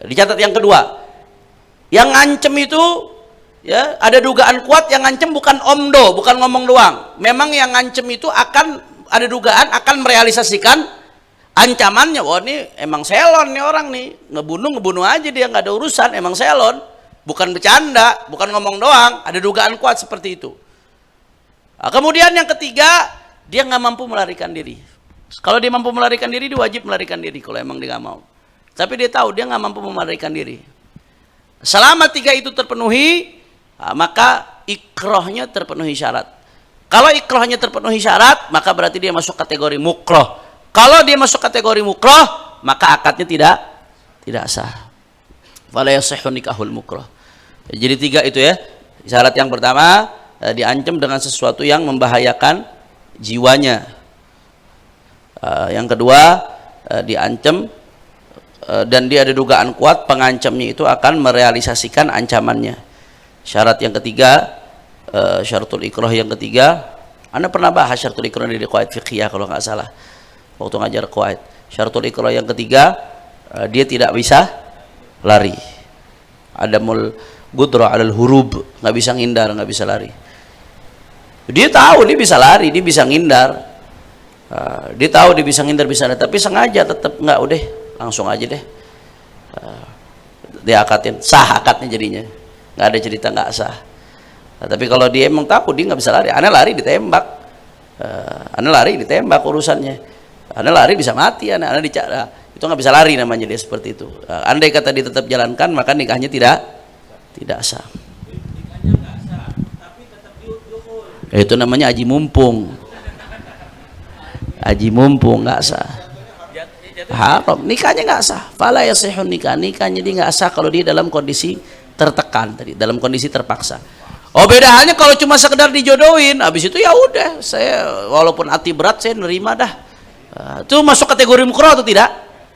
Speaker 1: Dicatat yang kedua. Yang ngancem itu ya, ada dugaan kuat, yang ngancem bukan omdo, bukan ngomong doang. Memang yang ngancem itu akan ada dugaan akan merealisasikan ancamannya. Wah, ini emang selon nih orang nih, ngebunuh aja dia, nggak ada urusan, emang selon, bukan bercanda, bukan ngomong doang, ada dugaan kuat seperti itu. Nah, kemudian yang ketiga, dia nggak mampu melarikan diri. Kalau dia mampu melarikan diri, dia wajib melarikan diri kalau emang dia nggak mau. Tapi dia tahu dia nggak mampu melarikan diri. Selama tiga itu terpenuhi, nah, maka ikrahnya terpenuhi syarat. Kalau ikrahnya terpenuhi syarat, maka berarti dia masuk kategori mukrah. Kalau dia masuk kategori mukrah, maka akadnya tidak sah. Fala yasihhu nikahul mukrah. Jadi tiga itu ya. Syarat yang pertama, diancam dengan sesuatu yang membahayakan jiwanya. Yang kedua, diancam dan dia ada dugaan kuat pengancamnya itu akan merealisasikan ancamannya. Syarat yang ketiga, syaratul ikrah yang ketiga, Anda pernah bahas syaratul ikrah di qawaid fiqhiyah kalau nggak salah waktu ngajar qawaid. Syaratul ikrah yang ketiga, dia tidak bisa lari. Adamul gudra alal hurub, nggak bisa ngindar, nggak bisa lari. Dia tahu dia bisa lari, dia bisa ngindar. Dia tahu dia bisa ngindar, bisa lari, tapi sengaja tetap nggak, udah langsung aja deh. Dia akatin, sah akadnya jadinya. Nggak ada cerita nggak sah. Tapi kalau dia emang tahu dia nggak bisa lari, aneh lari ditembak. Aneh lari ditembak urusannya. Aneh lari bisa mati, aneh dicara. Itu nggak bisa lari namanya dia seperti itu. Andai kata dia tetap jalankan, maka nikahnya tidak sah. Itu namanya aji mumpung. Aji mumpung nggak sah. Haram, nikahnya nggak sah. Fala yasihun nikahnya dia nggak sah kalau dia dalam kondisi tertekan tadi, dalam kondisi terpaksa. Oh, beda halnya kalau cuma sekedar dijodohin, habis itu ya udah, saya walaupun hati berat saya nerima dah. Itu masuk kategori mukroh atau tidak?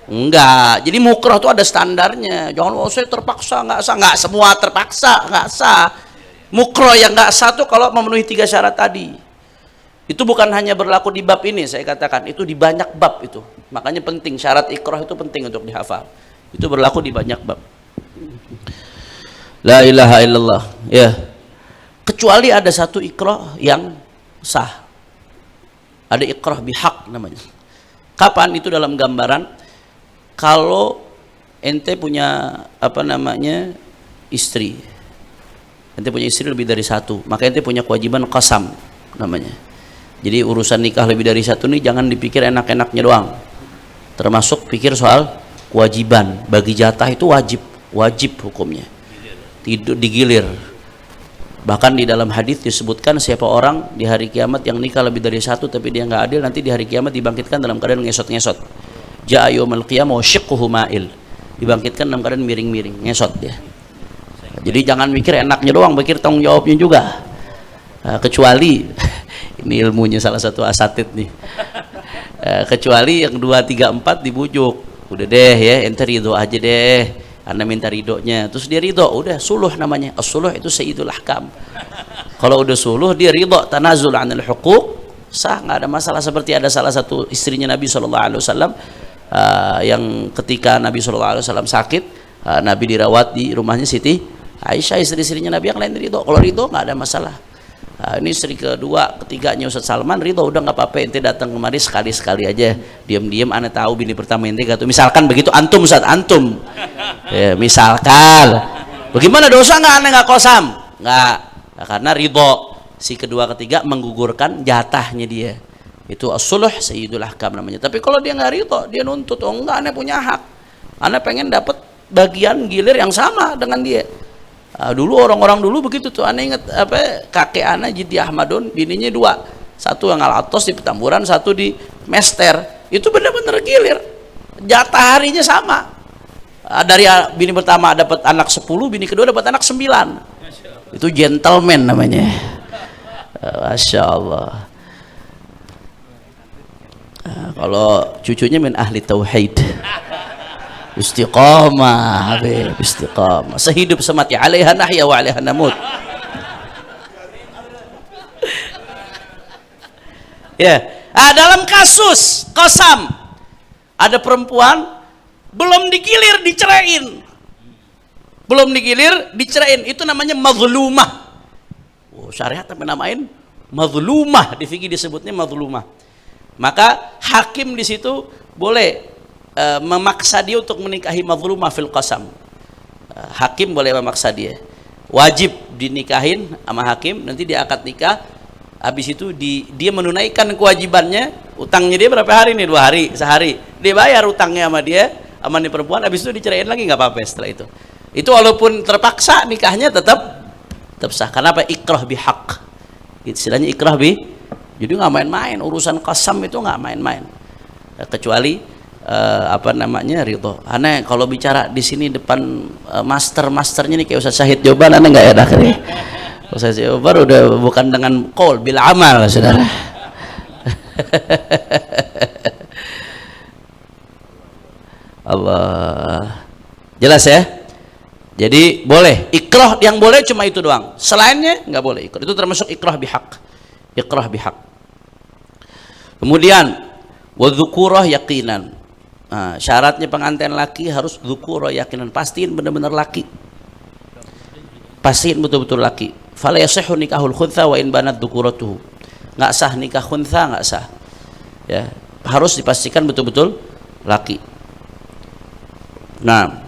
Speaker 1: Enggak. Jadi mukroh itu ada standarnya. Jangan saya terpaksa nggak sah, nggak semua terpaksa nggak sah. Mukroh yang nggak sah itu kalau memenuhi 3 syarat tadi. Itu bukan hanya berlaku di bab ini, saya katakan itu di banyak bab itu. Makanya penting, syarat ikroh itu penting untuk dihafal. Itu berlaku di banyak bab. La ilaha illallah. Ya. Kecuali ada satu ikroh yang sah. Ada ikroh bihaq namanya. Kapan? Itu dalam gambaran kalau ente punya istri. Ente punya istri lebih dari 1, maka ente punya kewajiban qasam namanya. Jadi urusan nikah lebih dari 1 nih jangan dipikir enak-enaknya doang. Termasuk pikir soal kewajiban. Bagi jatah itu wajib hukumnya. Tidak digilir. Bahkan di dalam hadis disebutkan siapa orang di hari kiamat yang nikah lebih dari 1 tapi dia nggak adil, nanti di hari kiamat dibangkitkan dalam keadaan ngesot-ngesot. Ja'a yaumul qiyamah wa shiqquhu ma'il. Dibangkitkan dalam keadaan miring-miring, ngesot dia. Jadi jangan mikir enaknya doang, pikir tanggung jawabnya juga. Kecuali ini ilmunya salah satu asatid nih. Kecuali yang 2, 3, 4 dibujuk. Udah deh ya, ente ridho aja deh. Anda minta ridhonya, terus dia ridho, udah suluh namanya. As-suluh itu sayyidul ahkam. Kalau udah suluh dia ridho, tanazul 'anil huquq, sah, nggak ada masalah. Seperti ada salah satu istrinya Nabi SAW yang ketika Nabi SAW sakit, Nabi dirawat di rumahnya Siti Aisyah, istri-istrinya Nabi yang lain ridho. Kalau ridho nggak ada masalah. Ini istri kedua, ketiganya Ustaz Salman ridho, udah nggak apa-apa, ente datang kemari sekali-sekali aja, diam-diam ane tahu bini pertama ente gitu. Misalkan begitu antum Ustaz, antum ya, misalkan bagaimana, dosa nggak ane nggak kosam? Nggak, karena ridho si kedua ketiga menggugurkan jatahnya dia. Itu as-suluh sayyidul ahkam namanya. Tapi kalau dia nggak ridho, dia nuntut, oh enggak, ane punya hak, ane pengen dapat bagian gilir yang sama dengan dia. Dulu orang-orang dulu begitu tuh. Aneh inget kakek Ana Jidi Ahmadun, bininya 2, satu yang Alatos di Petamburan, satu di Mester. Itu benar-benar gilir, jatah harinya sama. Dari bini pertama dapat anak 10, bini kedua dapat anak 9. Itu gentleman namanya. Masya Allah. Kalau cucunya min ahli tauhid. Istiqamah, Habib, istiqamah. Sehidup semati, alaiha nahya wa alaiha namut. Ya, dalam kasus qasam ada perempuan belum digilir diceraiin. Belum digilir diceraiin, itu namanya mazlumah. Oh, syariat apa namain? Mazlumah, di fikih disebutnya mazlumah. Maka hakim di situ boleh memaksa dia untuk menikahi mazlumah fil qasam. Hakim boleh memaksa dia, wajib dinikahin sama hakim, nanti dia akad nikah. Habis itu dia menunaikan kewajibannya. Utangnya dia berapa hari nih? 2 hari, sehari dia bayar utangnya sama dia, sama nih perempuan. Habis itu diceraiin lagi, nggak apa-apa setelah itu walaupun terpaksa nikahnya tetap sah. Karena apa? Ikrah bihaq, istilahnya ikrah bi. Jadi nggak main-main urusan qasam, itu nggak main-main, kecuali ridho. Aneh kalau bicara di sini depan masternya nih kayak Ustaz Syahid Joban, aneh nggak enak nih. Ustaz Joban udah bukan dengan qaul bil amal, saudara. Allah, jelas ya. Jadi boleh ikrah, yang boleh cuma itu doang, selainnya nggak boleh ikrah. Itu termasuk ikrah bihaq. Ikrah bihaq. Kemudian wadzukurah yaqinan. Syaratnya pengantin laki harus dzukurah yakinan, pastiin benar-benar laki, pastiin betul-betul laki. fala yasihhu nikahul khuntha wa in banat dzukuratuhu. Nggak sah nikah khuntha, nggak sah. Ya, harus dipastikan betul-betul laki. Nah,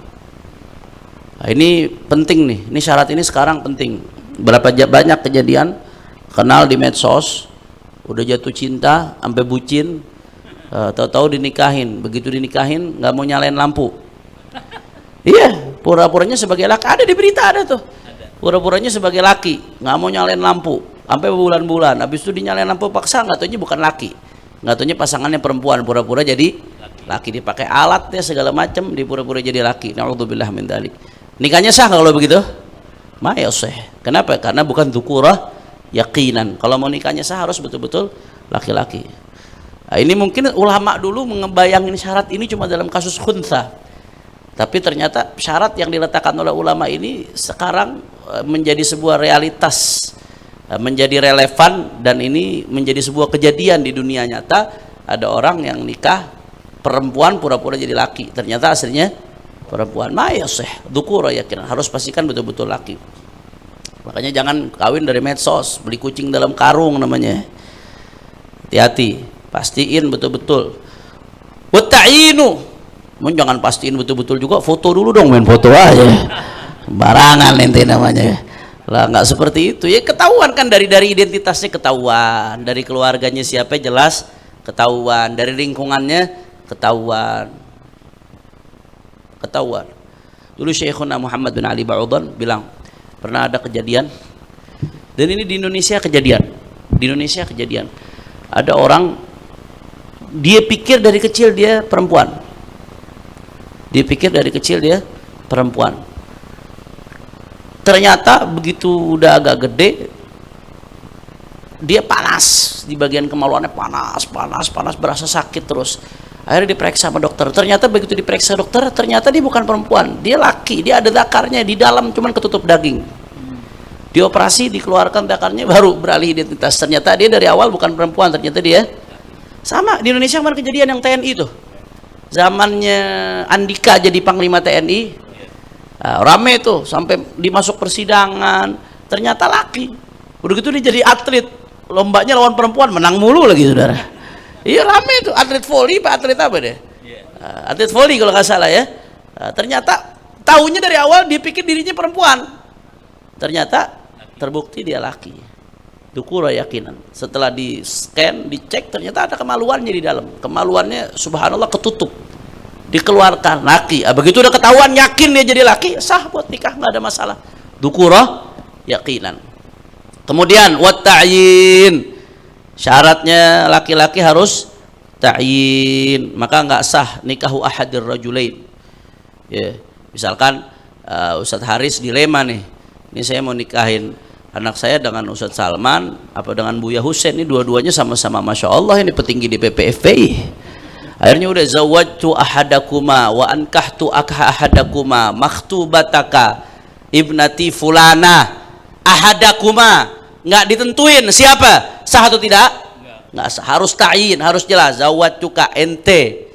Speaker 1: ini penting nih. Ini syarat ini sekarang penting. Banyak kejadian kenal di medsos, udah jatuh cinta sampai bucin, tahu-tahu dinikahin. Begitu dinikahin nggak mau nyalain lampu. Iya, pura-puranya sebagai laki. Ada di berita, ada tuh. Pura-puranya sebagai laki, nggak mau nyalain lampu sampai bulan-bulan. Habis itu dinyalain lampu paksa, nggak taunya bukan laki, nggak taunya pasangannya perempuan, pura-pura jadi laki, dipakai alatnya segala macam, dipura-pura jadi laki. Na'udzubillah min dzalik. Nikahnya sah kalau begitu? Ma'yasih. Kenapa? Karena bukan dzukurah yakinan. Kalau mau nikahnya sah harus betul-betul laki-laki. Nah, ini mungkin ulama dulu ngebayangin syarat ini cuma dalam kasus khuntha. Tapi ternyata syarat yang diletakkan oleh ulama ini sekarang menjadi sebuah realitas, menjadi relevan, dan ini menjadi sebuah kejadian di dunia nyata. Ada orang yang nikah perempuan pura-pura jadi laki, ternyata aslinya perempuan. Ma'yasih, dzukura yakinan, harus pastikan betul-betul laki. Makanya jangan kawin dari medsos, beli kucing dalam karung namanya. Hati-hati, pastiin betul-betul. Wa ta'yinu, jangan pastiin betul-betul juga, foto dulu dong, main foto aja barangan ente namanya lah. Nggak seperti itu ya, ketahuan kan dari identitasnya ketahuan, dari keluarganya siapa jelas ketahuan, dari lingkungannya ketahuan. Dulu Syekhuna Muhammad bin Ali Ba'udan bilang pernah ada kejadian, dan ini di Indonesia kejadian, ada orang dia pikir dari kecil dia perempuan. Ternyata begitu udah agak gede, dia panas di bagian kemaluannya, panas, berasa sakit terus. Akhirnya diperiksa sama dokter. Ternyata begitu diperiksa dokter, ternyata dia bukan perempuan, dia laki, dia ada zakarnya di dalam, cuman ketutup daging. Dioperasi, dikeluarkan zakarnya, baru beralih identitas. Ternyata dia dari awal bukan perempuan, ternyata dia sama. Di Indonesia kemarin kejadian yang TNI tuh, zamannya Andika jadi Panglima TNI, rame tuh sampai dimasuk persidangan, ternyata laki. Udah gitu dia jadi atlet, lombanya lawan perempuan, menang mulu lagi saudara. Iya rame tuh, atlet voli, atlet apa deh? Atlet voli kalau nggak salah ya. Ternyata tahunya dari awal dia pikir dirinya perempuan, ternyata terbukti dia laki. Dzukura yakinan. Setelah di scan, dicek, ternyata ada kemaluannya di dalam. Kemaluannya subhanallah ketutup, dikeluarkan laki. Begitu udah ketahuan yakin dia jadi laki, sah buat nikah, nggak ada masalah. Dzukura yakinan. Kemudian wat ta'yin, syaratnya laki-laki harus ta'yin, maka nggak sah nikahu ahadir rajulain. Ya, misalkan Ustadz Haris dilema nih, ini saya mau nikahin anak saya dengan Ustadz Salman apa dengan Buya Husain, ini dua-duanya sama-sama Masya Allah ini petinggi di PPFPI. Akhirnya udah zawajtu ahadakuma wa ankahtu ahadakuma makhtubataka ibnati fulana ahadakuma, nggak ditentuin siapa, sah atau tidak? Nggak sah, harus ta'yin, harus jelas. Zawajtuka ente,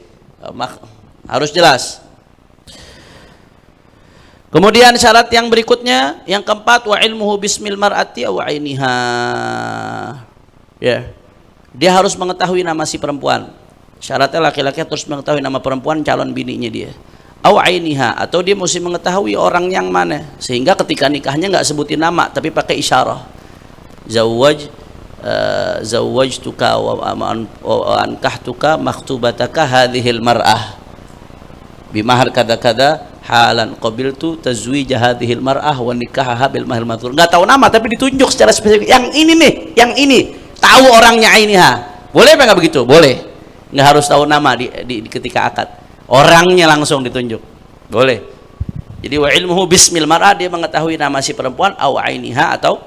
Speaker 1: harus jelas. Kemudian syarat yang berikutnya, yang keempat, wa ilmuhu bismil mar'ati aw ainiha. Ya. Dia harus mengetahui nama si perempuan. Syaratnya laki-laki harus mengetahui nama perempuan calon bininya dia. Aw ainiha, atau dia mesti mengetahui orang yang mana, sehingga ketika nikahnya nggak sebutin nama tapi pakai isyarah. Zawajtuka wa ankahtuka makhtubataka hadhil mar'ah bimahar kada-kada halan qabiltu tazwij hadhil mar'ah wa nikahaha bil mahal madhur. Enggak tahu nama tapi ditunjuk secara spesifik, yang ini nih, yang ini, tahu orangnya ainiha. Boleh apa enggak begitu? Boleh. Enggak harus tahu nama di ketika akad, orangnya langsung ditunjuk, boleh. Jadi wa ilmuhu bismil mar'ah, dia mengetahui nama si perempuan, aw ainiha, atau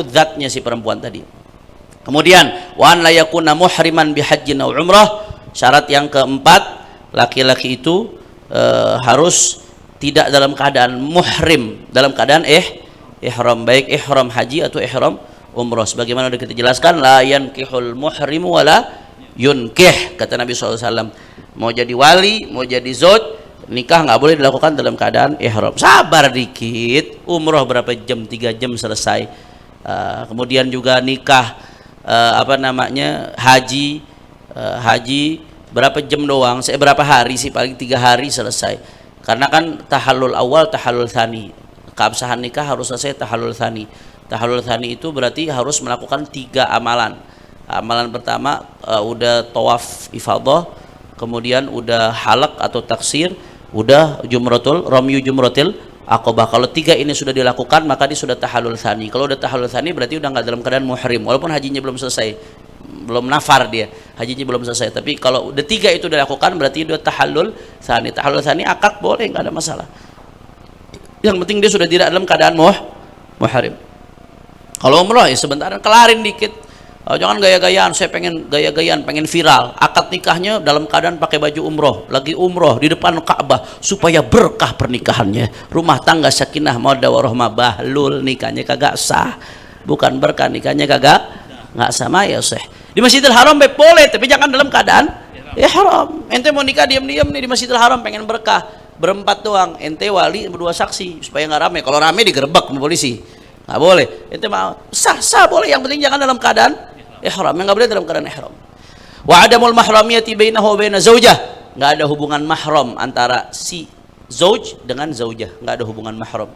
Speaker 1: zatnya si perempuan tadi. Kemudian wa an la yakuna muhriman bihajjin aw umrah, syarat yang keempat, laki-laki itu harus tidak dalam keadaan muhrim, dalam keadaan ihram, baik ihram haji atau ihram umrah. Sebagaimana sudah kita jelaskan, la yankihul muhrimu wala yunkih, kata Nabi SAW. Mau jadi wali, mau jadi zauj, nikah nggak boleh dilakukan dalam keadaan ihram. Sabar dikit, umroh berapa jam, 3 jam selesai. Kemudian juga nikah haji berapa jam doang, berapa hari sih, paling 3 hari selesai. Karena kan tahallul awal, tahallul tsani, keabsahan nikah harus selesai tahallul tsani. Tahallul tsani itu berarti harus melakukan 3 amalan. Amalan pertama udah tawaf ifadah, kemudian udah halaq atau taksir, udah ramyu jumratil aqabah. Kalau 3 ini sudah dilakukan, maka dia sudah tahallul tsani. Kalau udah tahallul tsani berarti udah nggak dalam keadaan muhrim, walaupun hajinya belum selesai, belum nafar dia, hajinya belum selesai. Tapi kalau udah 3 itu dilakukan berarti udah tahallul tsani. Tahallul tsani akad boleh, nggak ada masalah. Yang penting dia sudah tidak dalam keadaan muhrim. Kalau umroh ya sebentaran, kelarin dikit. Jangan gaya-gayaan, saya pengen gaya-gayaan, pengen viral. Akad nikahnya dalam keadaan pakai baju umroh, lagi umroh di depan Ka'bah supaya berkah pernikahannya. Rumah tangga sakinah mawaddah warahmah, bahlul, nikahnya kagak sah. Bukan berkah, nikahnya kagak nggak sama ya Syekh. Di Masjidil Haram boleh, tapi jangan dalam keadaan ihram. Ente mau nikah diam-diam nih di Masjidil Haram, pengen berkah, berempat doang, ente wali berdua saksi supaya nggak rame. Kalau rame digerebek sama polisi, nggak boleh. Ente mau sah boleh, yang penting jangan dalam keadaan ihram. Yang nggak boleh dalam keadaan ihram. Wa adamul mahramiyati bainahu wa baina zaujah, nggak ada hubungan mahram antara si zauj dengan zaujah, nggak ada hubungan mahram.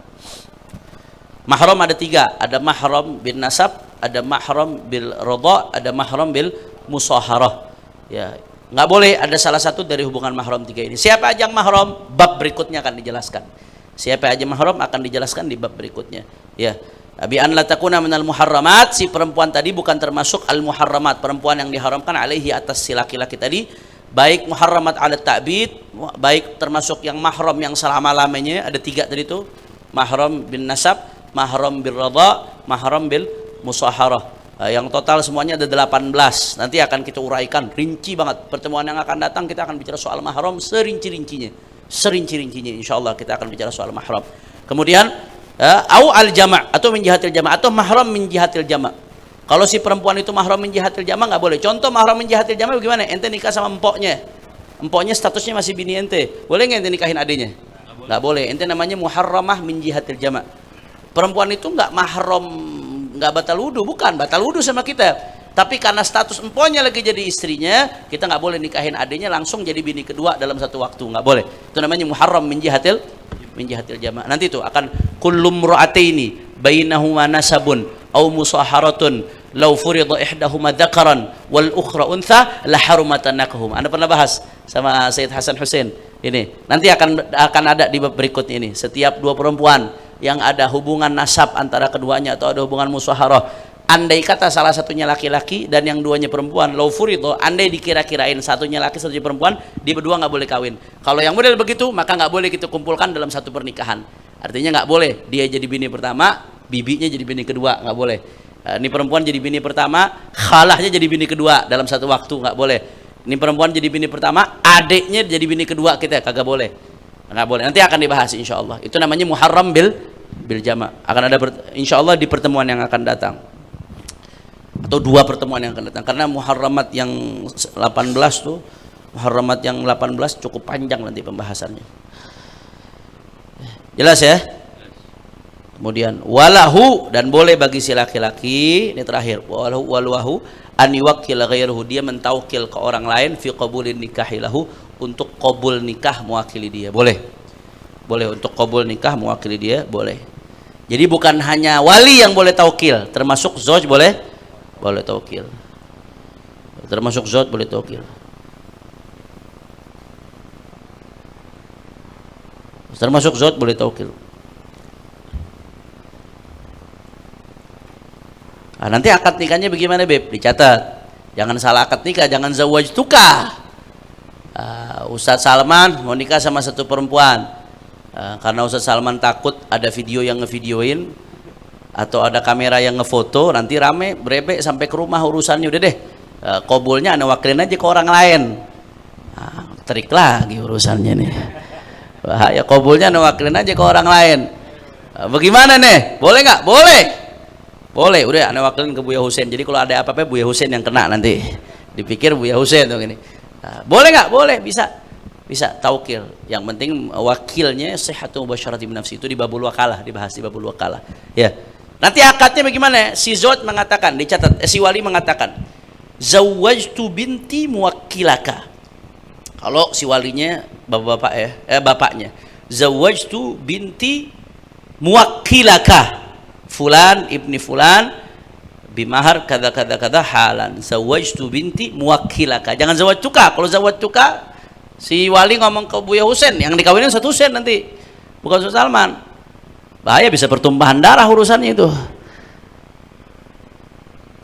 Speaker 1: Mahram ada 3, ada mahram bin nasab, ada mahram bil radha, ada mahram bil musaharah. Ya, nggak boleh ada salah satu dari hubungan mahram 3 ini. Siapa aja yang mahram? Bab berikutnya akan dijelaskan. Siapa aja mahram akan dijelaskan di bab berikutnya. Ya. Bi an la takuna minal muharramat, si perempuan tadi bukan termasuk al muharramat, perempuan yang diharamkan alaihi atas si laki-laki tadi, baik muharramat ala ta'bid, baik termasuk yang mahram yang selama-lamanya, ada 3 tadi itu, mahram bin nasab, mahram bil radha, mahram bil musaharah. Yang total semuanya ada 18. Nanti akan kita uraikan rinci banget. Pertemuan yang akan datang kita akan bicara soal mahram serinci-rincinya. Serinci-rincinya insyaallah kita akan bicara soal mahram. Kemudian au al jama' atau min jihatil jama' atau mahram min jihatil jama'. Kalau si perempuan itu mahram min jihatil jama' nggak boleh. Contoh mahram min jihatil jama' bagaimana? Ente nikah sama empoknya. Empoknya statusnya masih bini ente. Boleh nggak ente nikahin adiknya? Nggak boleh. Ente namanya muharramah min jihatil jama'. Perempuan itu nggak mahram, nggak batal wudu, bukan batal wudu sama kita. Tapi karena status empoknya lagi jadi istrinya, kita nggak boleh nikahin adiknya langsung jadi bini kedua dalam satu waktu, nggak boleh. Itu namanya muharram min jihatil jama'. Nanti itu akan kullum ra'ataini bainahuma nasabun au musaharatun law furida ihdahuma dzakaran wal ukhra untha la harumatan nakahum. Anda pernah bahas sama Sayyid Hasan Hussein ini. Nanti akan ada di bab berikutnya ini. Setiap 2 perempuan yang ada hubungan nasab antara keduanya atau ada hubungan musaharah, andai kata salah satunya laki-laki dan yang duanya perempuan, law furida, andai dikira-kirain satunya laki satunya perempuan, di berdua nggak boleh kawin. Kalau yang model begitu maka nggak boleh kita kumpulkan dalam satu pernikahan. Artinya nggak boleh dia jadi bini pertama, bibinya jadi bini kedua, nggak boleh. Ini perempuan jadi bini pertama, khalahnya jadi bini kedua dalam satu waktu, nggak boleh. Ini perempuan jadi bini pertama, adiknya jadi bini kedua, kita kagak boleh, nggak boleh. Nanti akan dibahas insyaallah. Itu namanya muharram bil jama'. Akan ada insyaallah di pertemuan yang akan datang. Atau 2 pertemuan yang akan datang, karena muharramat yang 18 tuh, muharramat yang 18 cukup panjang nanti pembahasannya. Jelas ya? Kemudian walahu, dan boleh bagi si laki-laki, ini terakhir, walahu an yuwakkil ghairuhu, dia mentaukil ke orang lain fi qabulin nikahilahu, untuk qabul nikah mewakili dia, boleh untuk qabul nikah mewakili dia, boleh. Jadi bukan hanya wali yang boleh taukil, termasuk zauj boleh taukil, termasuk zauj boleh taukil, termasuk zauj boleh taukil. Nah, nanti akad nikahnya bagaimana, Beb? Dicatat, jangan salah akad nikah, jangan zawajtuka. Ustadz Salman mau nikah sama satu perempuan, karena Ustadz Salman takut ada video yang ngevideoin atau ada kamera yang ngefoto, nanti rame berebek sampai ke rumah urusannya. Udah deh, kobulnya anda wakilin aja ke orang lain. Trik lagi urusannya nih, bahaya. Kobulnya anda wakilin aja ke orang lain. Bagaimana nih, boleh nggak? Boleh, udah anda wakilin ke Buya Husain. Jadi kalau ada apa-apa Buya Husain yang kena, nanti dipikir Buya Husain tuh gini. Boleh nggak? Boleh, bisa bisa taukil. Yang penting wakilnya sihhatu mubasyarati bin nafsi, itu di babul wakalah, dibahas di babul wakalah. Ya. Nanti akadnya bagaimana? Si zauj mengatakan, dicatat, si wali mengatakan, zawwajtu binti muwakkilaka. Kalau si walinya bapak-bapak bapaknya, zawwajtu binti muwakkilaka fulan ibni fulan bimahar kada kada kada halan. Zawwajtu binti muwakkilaka. Jangan zawwajtuka. Kalau zawwajtuka, si wali ngomong ke Buya Husain, yang dikawinin Ustaz Husain nanti, bukan Ustaz Salman. Bahaya, bisa pertumpahan darah urusannya itu.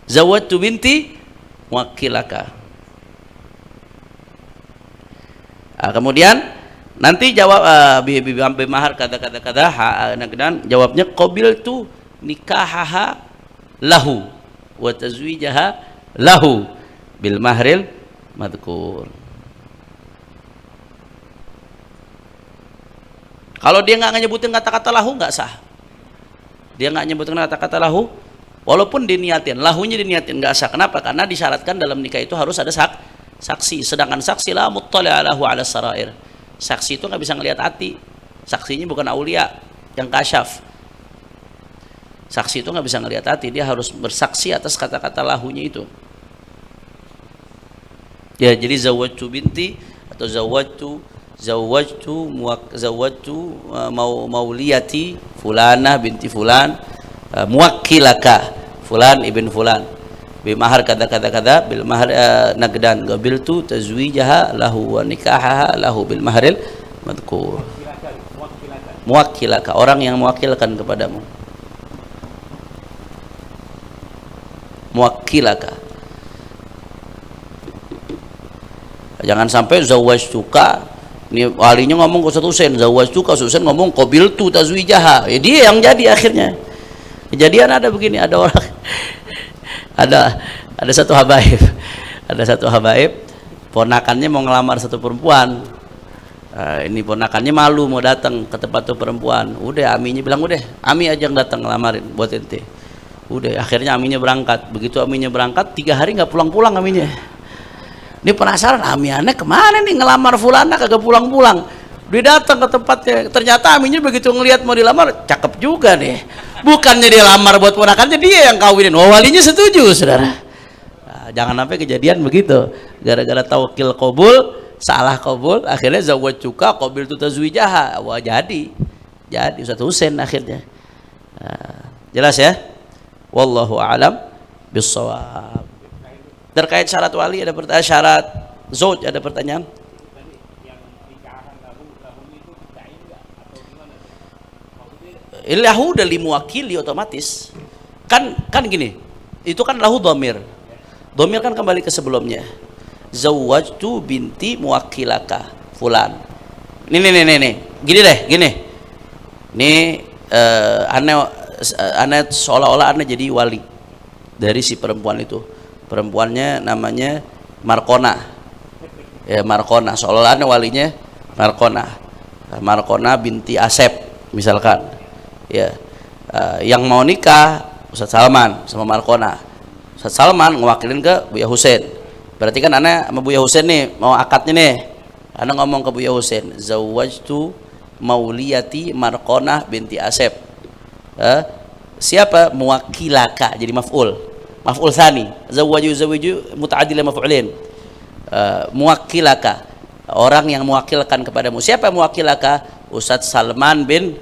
Speaker 1: Zawwajtu binti muwakkilaka. Kemudian nanti jawab bimahar kada kada kada dan jawabnya qabiltu nikahaha lahu wa tazwijaha lahu bil mahril madkur. Kalau dia nggak nyebutin kata-kata lahu, nggak sah. Dia nggak nyebutin kata-kata lahu, walaupun diniatin, lahunya diniatin, nggak sah. Kenapa? Karena disyaratkan dalam nikah itu harus ada saksi. Sedangkan saksi la muttali alahu ala sarair. Saksi itu nggak bisa ngelihat hati. Saksinya bukan aulia yang kasyaf. Saksi itu nggak bisa ngelihat hati, dia harus bersaksi atas kata-kata lahunya itu. Ya, jadi zawwajtu binti atau zawwajtu mauliyati fulanah binti fulan muwakkilaka fulan ibn fulan bimahar kada kada kada bil mahar nagdan qabiltu tazwijaha lahu wa nikahaha lahu bil mahril madkur. Muwakkilaka, orang yang mewakilkan kepadamu. Muwakkilaka. Jangan sampai zawwajtuka, ini walinya ngomong ke Ustaz Husain, zawwajtuka, Ustaz Husain ngomong qabiltu tazwijaha. Ya, dia yang jadi akhirnya. Kejadian ada begini, ada orang ada satu habaib, ponakannya mau ngelamar satu perempuan. Ini ponakannya malu mau datang ke tempat tuh perempuan. Udah aminya bilang, udah Ami aja yang datang ngelamarin buat ente. Udah akhirnya aminya berangkat. Begitu aminya berangkat 3 hari nggak pulang-pulang aminya. Ini penasaran, Ami aneh kemana nih ngelamar fulana kagak pulang-pulang. Dia datang ke tempatnya, ternyata aminya begitu ngelihat mau dilamar, cakep juga nih. Bukannya dia lamar buat ponakannya, dia yang kawinin. Oh, walinya setuju, saudara. Nah, jangan sampai kejadian begitu. Gara-gara taukil qabul, salah qabul, akhirnya zawwajtuka qabiltu tazwijaha. Wah, jadi Ustaz Husain akhirnya. Jelas ya? Wallahu a'lam bissawab. Terkait syarat wali ada pertanyaan, syarat zauj ada pertanyaan. Lahu udah limuwakili otomatis. Kan gini. Itu kan lahu dhamir. Dhamir kan kembali ke sebelumnya. Zawwajtu binti muwakkilaka fulan. Nih. Gini deh. Nih aneh seolah-olah aneh jadi wali dari si perempuan itu. Perempuannya namanya Markona. Ya, Markona. Seolah-olah aneh walinya Markona. Markona binti Asep misalkan. Ya. Yang mau nikah Ustaz Salman sama Markona. Ustaz Salman ngewakilin ke Buya Husain. Berarti kan aneh sama Buya Husain nih mau akadnya nih. Aneh ngomong ke Buya Husain, zawwajtu mauliyati Markona binti Asep. Siapa? Muwakkilaka, jadi maf'ul tsani. Zawwaju muta'addil maf'ulin. Muwakkilaka, orang yang mewakilkan kepadamu. Siapa muwakkilaka? Ustaz Salman bin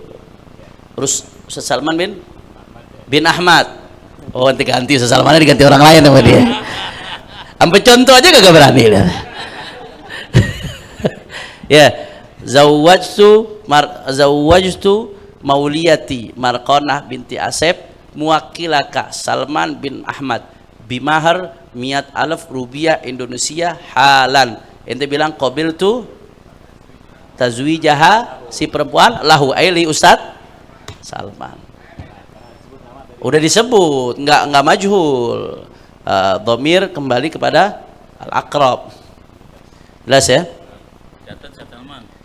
Speaker 1: Ahmad. Oh, ganti Ustaz Salman diganti orang lain sama dia. Sampai contoh aja gak berani. Ya, zawwajtu mauliyati Marqanah binti Asep muwakkilaka Salman bin Ahmad bimahar 100,000 rupiah Indonesia halan. Ente bilang qabiltu tazwijaha, si perempuan lahu aili Ustaz Salman. Udah disebut, nggak majhul. Dhamir kembali kepada al-aqrab. Jelas ya?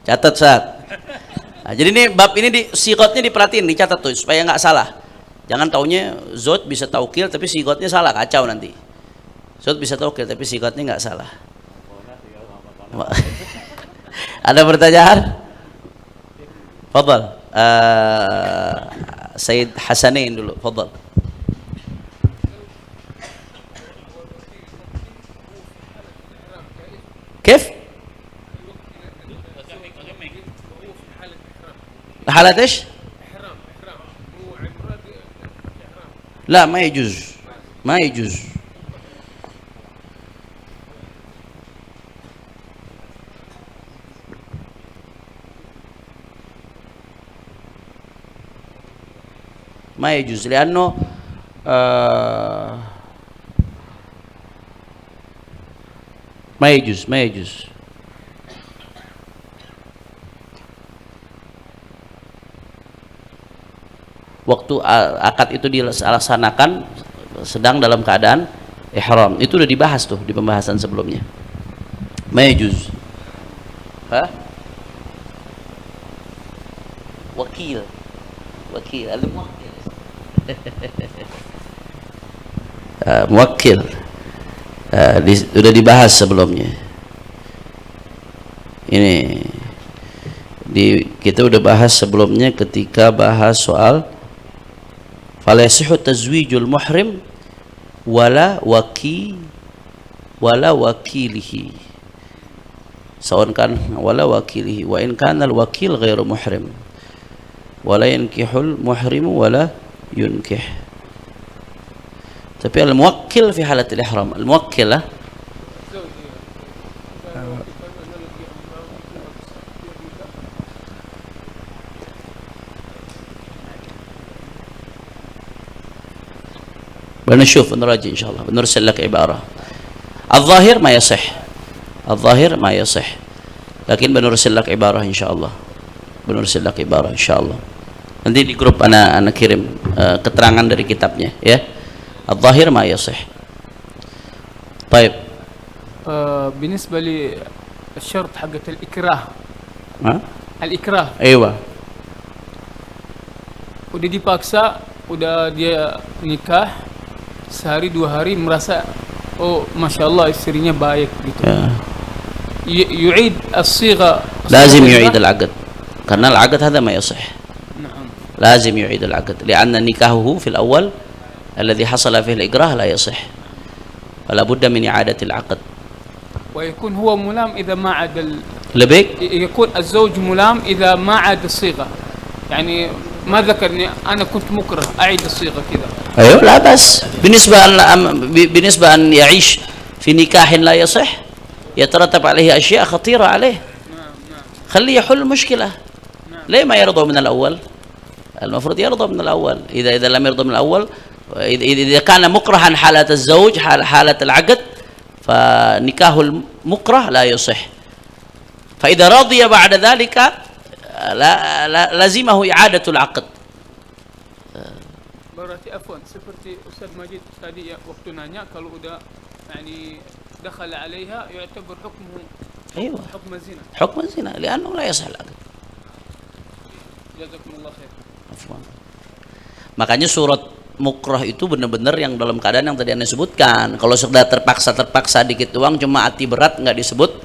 Speaker 1: Catat Ustaz. Nah, jadi ini bab ini sigotnya diperhatiin, dicatat tuh supaya nggak salah. Jangan taunya zot bisa taukil tapi sigotnya salah, kacau nanti. Zot bisa taukil tapi sigotnya nggak salah. Ada pertanyaan? Fadal. Sayyid Hasanain dulu, fadal. كيف؟ حالة ايش؟ لا ما يجوز، ما يجوز. ما يجوز لأنه ما يجوز، ما يجوز. Waktu akad itu dilaksanakan sedang dalam keadaan ihram, itu udah dibahas tuh di pembahasan sebelumnya. Ma yajuz. Hah? Wakil. Wakil, al-muwakkil. Muwakkil. Sudah dibahas sebelumnya. Ini kita udah bahas sebelumnya ketika bahas soal fala yasihu tazwijul muhrim wala wakilihi sawan kan wala wakilihi wa in kana al wakil ghairu muhrim wala yankihul muhrimu wala yunkih. Tapi al muwakkil fi halatil ihram, al muwakkil lah بنشوف نراجع إن شاء الله بنرسل لك عبارة. الظاهر ما يصح، الظاهر ما يصح، لكن بنرسل لك عبارة إن شاء الله، بنرسل لك عبارة إن شاء الله. Nanti di grup ana kirim keterangan dari kitabnya ya. الظاهر ما يصح. طيب.
Speaker 6: بالنسبة للشرط حقة الإكراه. الإكراه.
Speaker 1: أيوة.
Speaker 6: Udah dipaksa, udah dia nikah sehari dua hari merasa oh masya Allah istrinya baik gitu. يعيد الصيغة.
Speaker 1: لازم يعيد العقد. karena العقد هذا ما يصح. نعم. لازم يعيد العقد لأن نكاحه في الأول الذي حصل فيه الإكراه لا يصح. فلا بد من إعادة العقد.
Speaker 6: ويكون هو ملام إذا ما عاد
Speaker 1: لبيك.
Speaker 6: يكون الزوج ملام إذا ما عاد الصيغة. يعني ما ذكرني أنا كنت مكره أعيد الصيغة كذا.
Speaker 1: أيوه لا بس بالنسبة أن يعيش في نكاح لا يصح يترتب عليه أشياء خطيرة عليه. خليه يحل المشكلة. ليه ما يرضى من الأول؟ المفروض يرضى من الأول. إذا لم يرضى من الأول إذا كان مكرها حالة الزوج حالة العقد فنكاح المكره لا يصح. فإذا رضي بعد ذلك لازمه إعادة العقد.
Speaker 6: Berarti afwan seperti Ustaz Majid tadi ya waktu nanya kalau udah يعني دخل عليها يعتبر حكمه
Speaker 1: أيوة
Speaker 6: حكم الزنا.
Speaker 1: حكم الزنا لأنه لا يصح العقد.
Speaker 6: جزاكم الله خير.
Speaker 1: Afwan. Makanya surat mukrah itu benar-benar yang dalam keadaan yang tadi Anda sebutkan. Kalau sudah terpaksa dikit doang cuma hati berat nggak disebut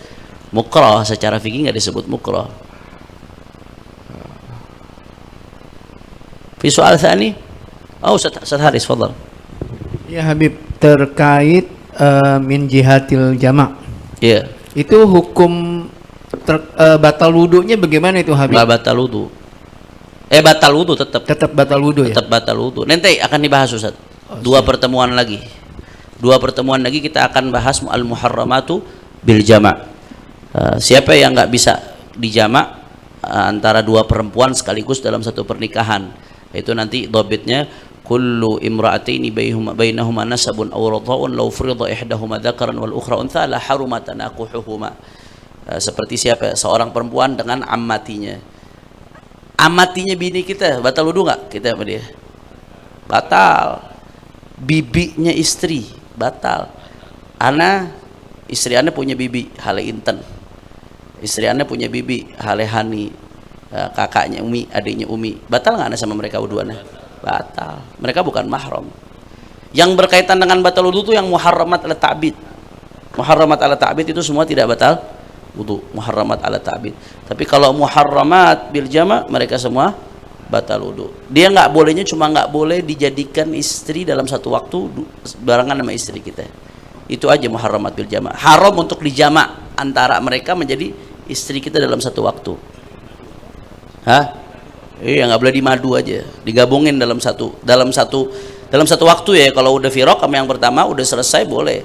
Speaker 1: mukrah, secara fikih nggak disebut mukrah. Fi soal tsani? Oh, Ustaz Haris, fadhal.
Speaker 7: Ya Habib, terkait min jihatil jama'.
Speaker 1: Iya.
Speaker 7: Itu hukum batal wudunya bagaimana itu Habib?
Speaker 1: Nggak batal wudu. Batal wudu tetap.
Speaker 7: Tetap batal wudu ya?
Speaker 1: Tetap batal wudu. Nanti akan dibahas Ustaz. Dua pertemuan lagi kita akan bahas al-muharramatu bil jama'. Siapa yang nggak bisa dijama' antara dua perempuan sekaligus dalam satu pernikahan? Itu nanti dhabitnya kullu imra'ataini bainahuma nasabun aw radha'un law furida ihdahuma dzakaran wal ukhra untha la haruma tanaquhuhuma. Seperti siapa? Seorang perempuan dengan amatinya. Amatinya bini kita batal wudu enggak kita sama dia? Batal. Bibinya istri batal. Istri ana punya bibi hale inten. Istri ana punya bibi hale hani. Kakaknya Umi, adiknya Umi. Batal enggak ana sama mereka wuduannya? Batal. Mereka bukan mahram. Yang berkaitan dengan batal wudu itu yang muharramat ala ta'bid. Muharramat ala ta'bid itu semua tidak batal wudu, muharramat ala ta'bid. Tapi kalau muharramat bil jama' mereka semua batal wudu. Dia nggak bolehnya cuma nggak boleh dijadikan istri dalam satu waktu barengan sama istri kita. Itu aja muharramat bil jama'. Haram untuk dijama' antara mereka menjadi istri kita dalam satu waktu. Hah? Iya, nggak boleh dimadu aja, digabungin dalam satu waktu ya. Kalau udah firaq sama yang pertama udah selesai boleh.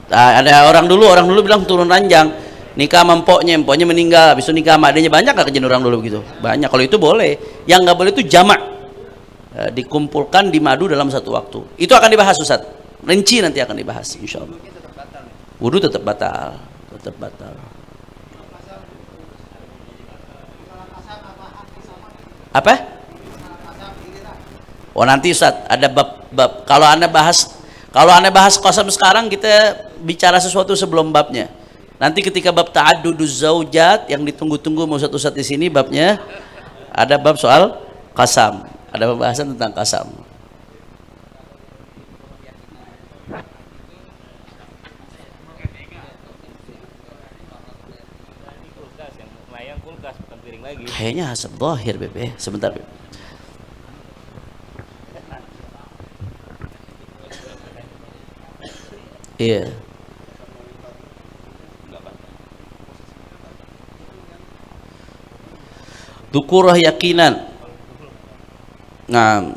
Speaker 1: Nah, ada orang dulu bilang turun ranjang, nikah sama empoknya meninggal, habis itu nikah sama adanya. Banyak nggak kejadian orang dulu begitu? Banyak. Kalau itu boleh. Yang nggak boleh itu jamak, dikumpulkan dimadu dalam satu waktu. Itu akan dibahas Ustaz. Rinci nanti akan dibahas insya Allah. Wudu tetap batal, tetap batal. Apa? Oh nanti Ustaz ada bab. Kalau anda bahas qasam sekarang, kita bicara sesuatu sebelum babnya. Nanti ketika bab ta'adduduz zaujat yang ditunggu-tunggu mau Ustaz di sini babnya, ada bab soal qasam, ada pembahasan tentang qasam. Kayaknya hasab zahir Bebe. Sebentar Bebe. Iya. Dukurah yakinan. Nah,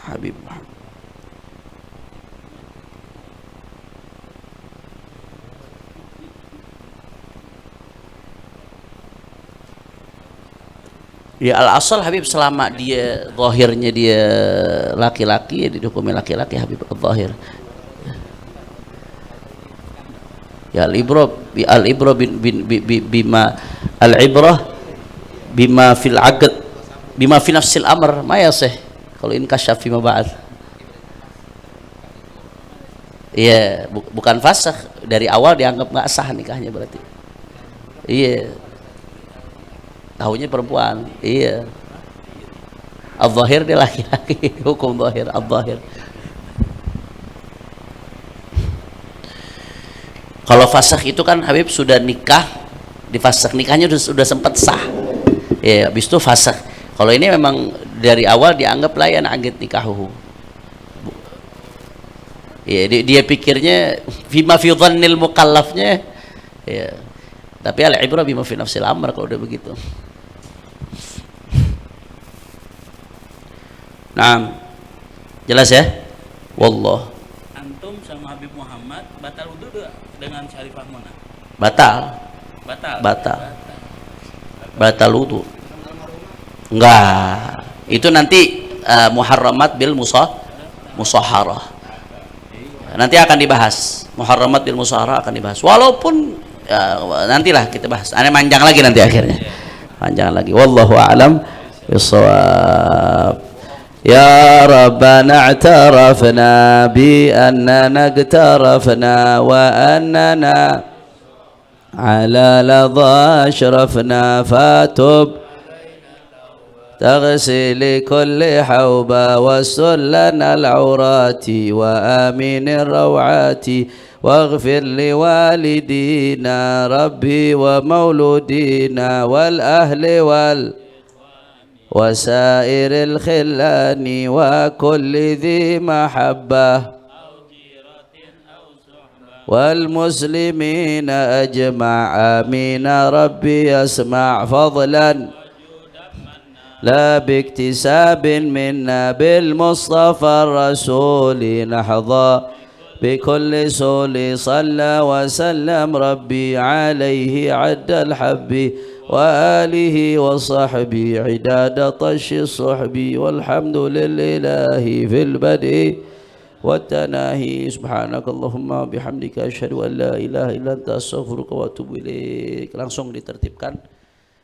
Speaker 1: Habib. Ya al-asal Habib selama dia zahirnya dia laki-laki ya dihukumi laki-laki Habib al-zahir. Ya al-ibrah bima fil aqd bima fi nafsil amr ma yasih kalau in kasyaf fi ma ba'd. Iya, bukan fasakh, dari awal dianggap nggak sah nikahnya berarti. Iya. Tahunya perempuan. Iya. Al-zahir dia laki-laki, hukum zahir al-zahir. Kalau fasakh itu kan Habib sudah nikah, difasakh nikahnya sudah sempat sah. Ya, habis itu fasakh. Kalau ini memang dari awal dianggap layan agit nikahuhu. Ya, dia pikirnya bima fi dhannil mukallafnya. Ya. Tapi al-ibrah bima fi nafsil amr kalau udah begitu. Nah, jelas ya? Wallah.
Speaker 3: Antum sama Habib Muhammad batal wudu dengan Syarifah Mona?
Speaker 1: Batal. Batal wudu. Enggak. Itu nanti muharramat bil musaharah. Nanti akan dibahas. Muharramat bil musaharah akan dibahas. Walaupun nantilah kita bahas. Aneh manjang lagi nanti akhirnya. Panjang lagi. Wallahu a'lam bishawab. يا ربنا اعترفنا بأننا اقترفنا وأننا على لظى أشرفنا فاتب تغسل كل حوبة واستر لنا العورات وآمن الروعات واغفر لوالدينا ربي ومولودينا والأهل وسائر الخلان وكل ذي محبة والمسلمين أجمع آمين ربي يسمع فضلا لا باكتساب منا بالمصطفى الرسول نحظى بكل سول صلى وسلم ربي عليه عد الحب وآله وصحبه عداد طش الصحب والحمد لله في البدء والتناهي سبحانك اللهم بحمدك أشهد أن لا إله إلا أنت أستغفرك وأتوب إليك. Langsung ditertibkan.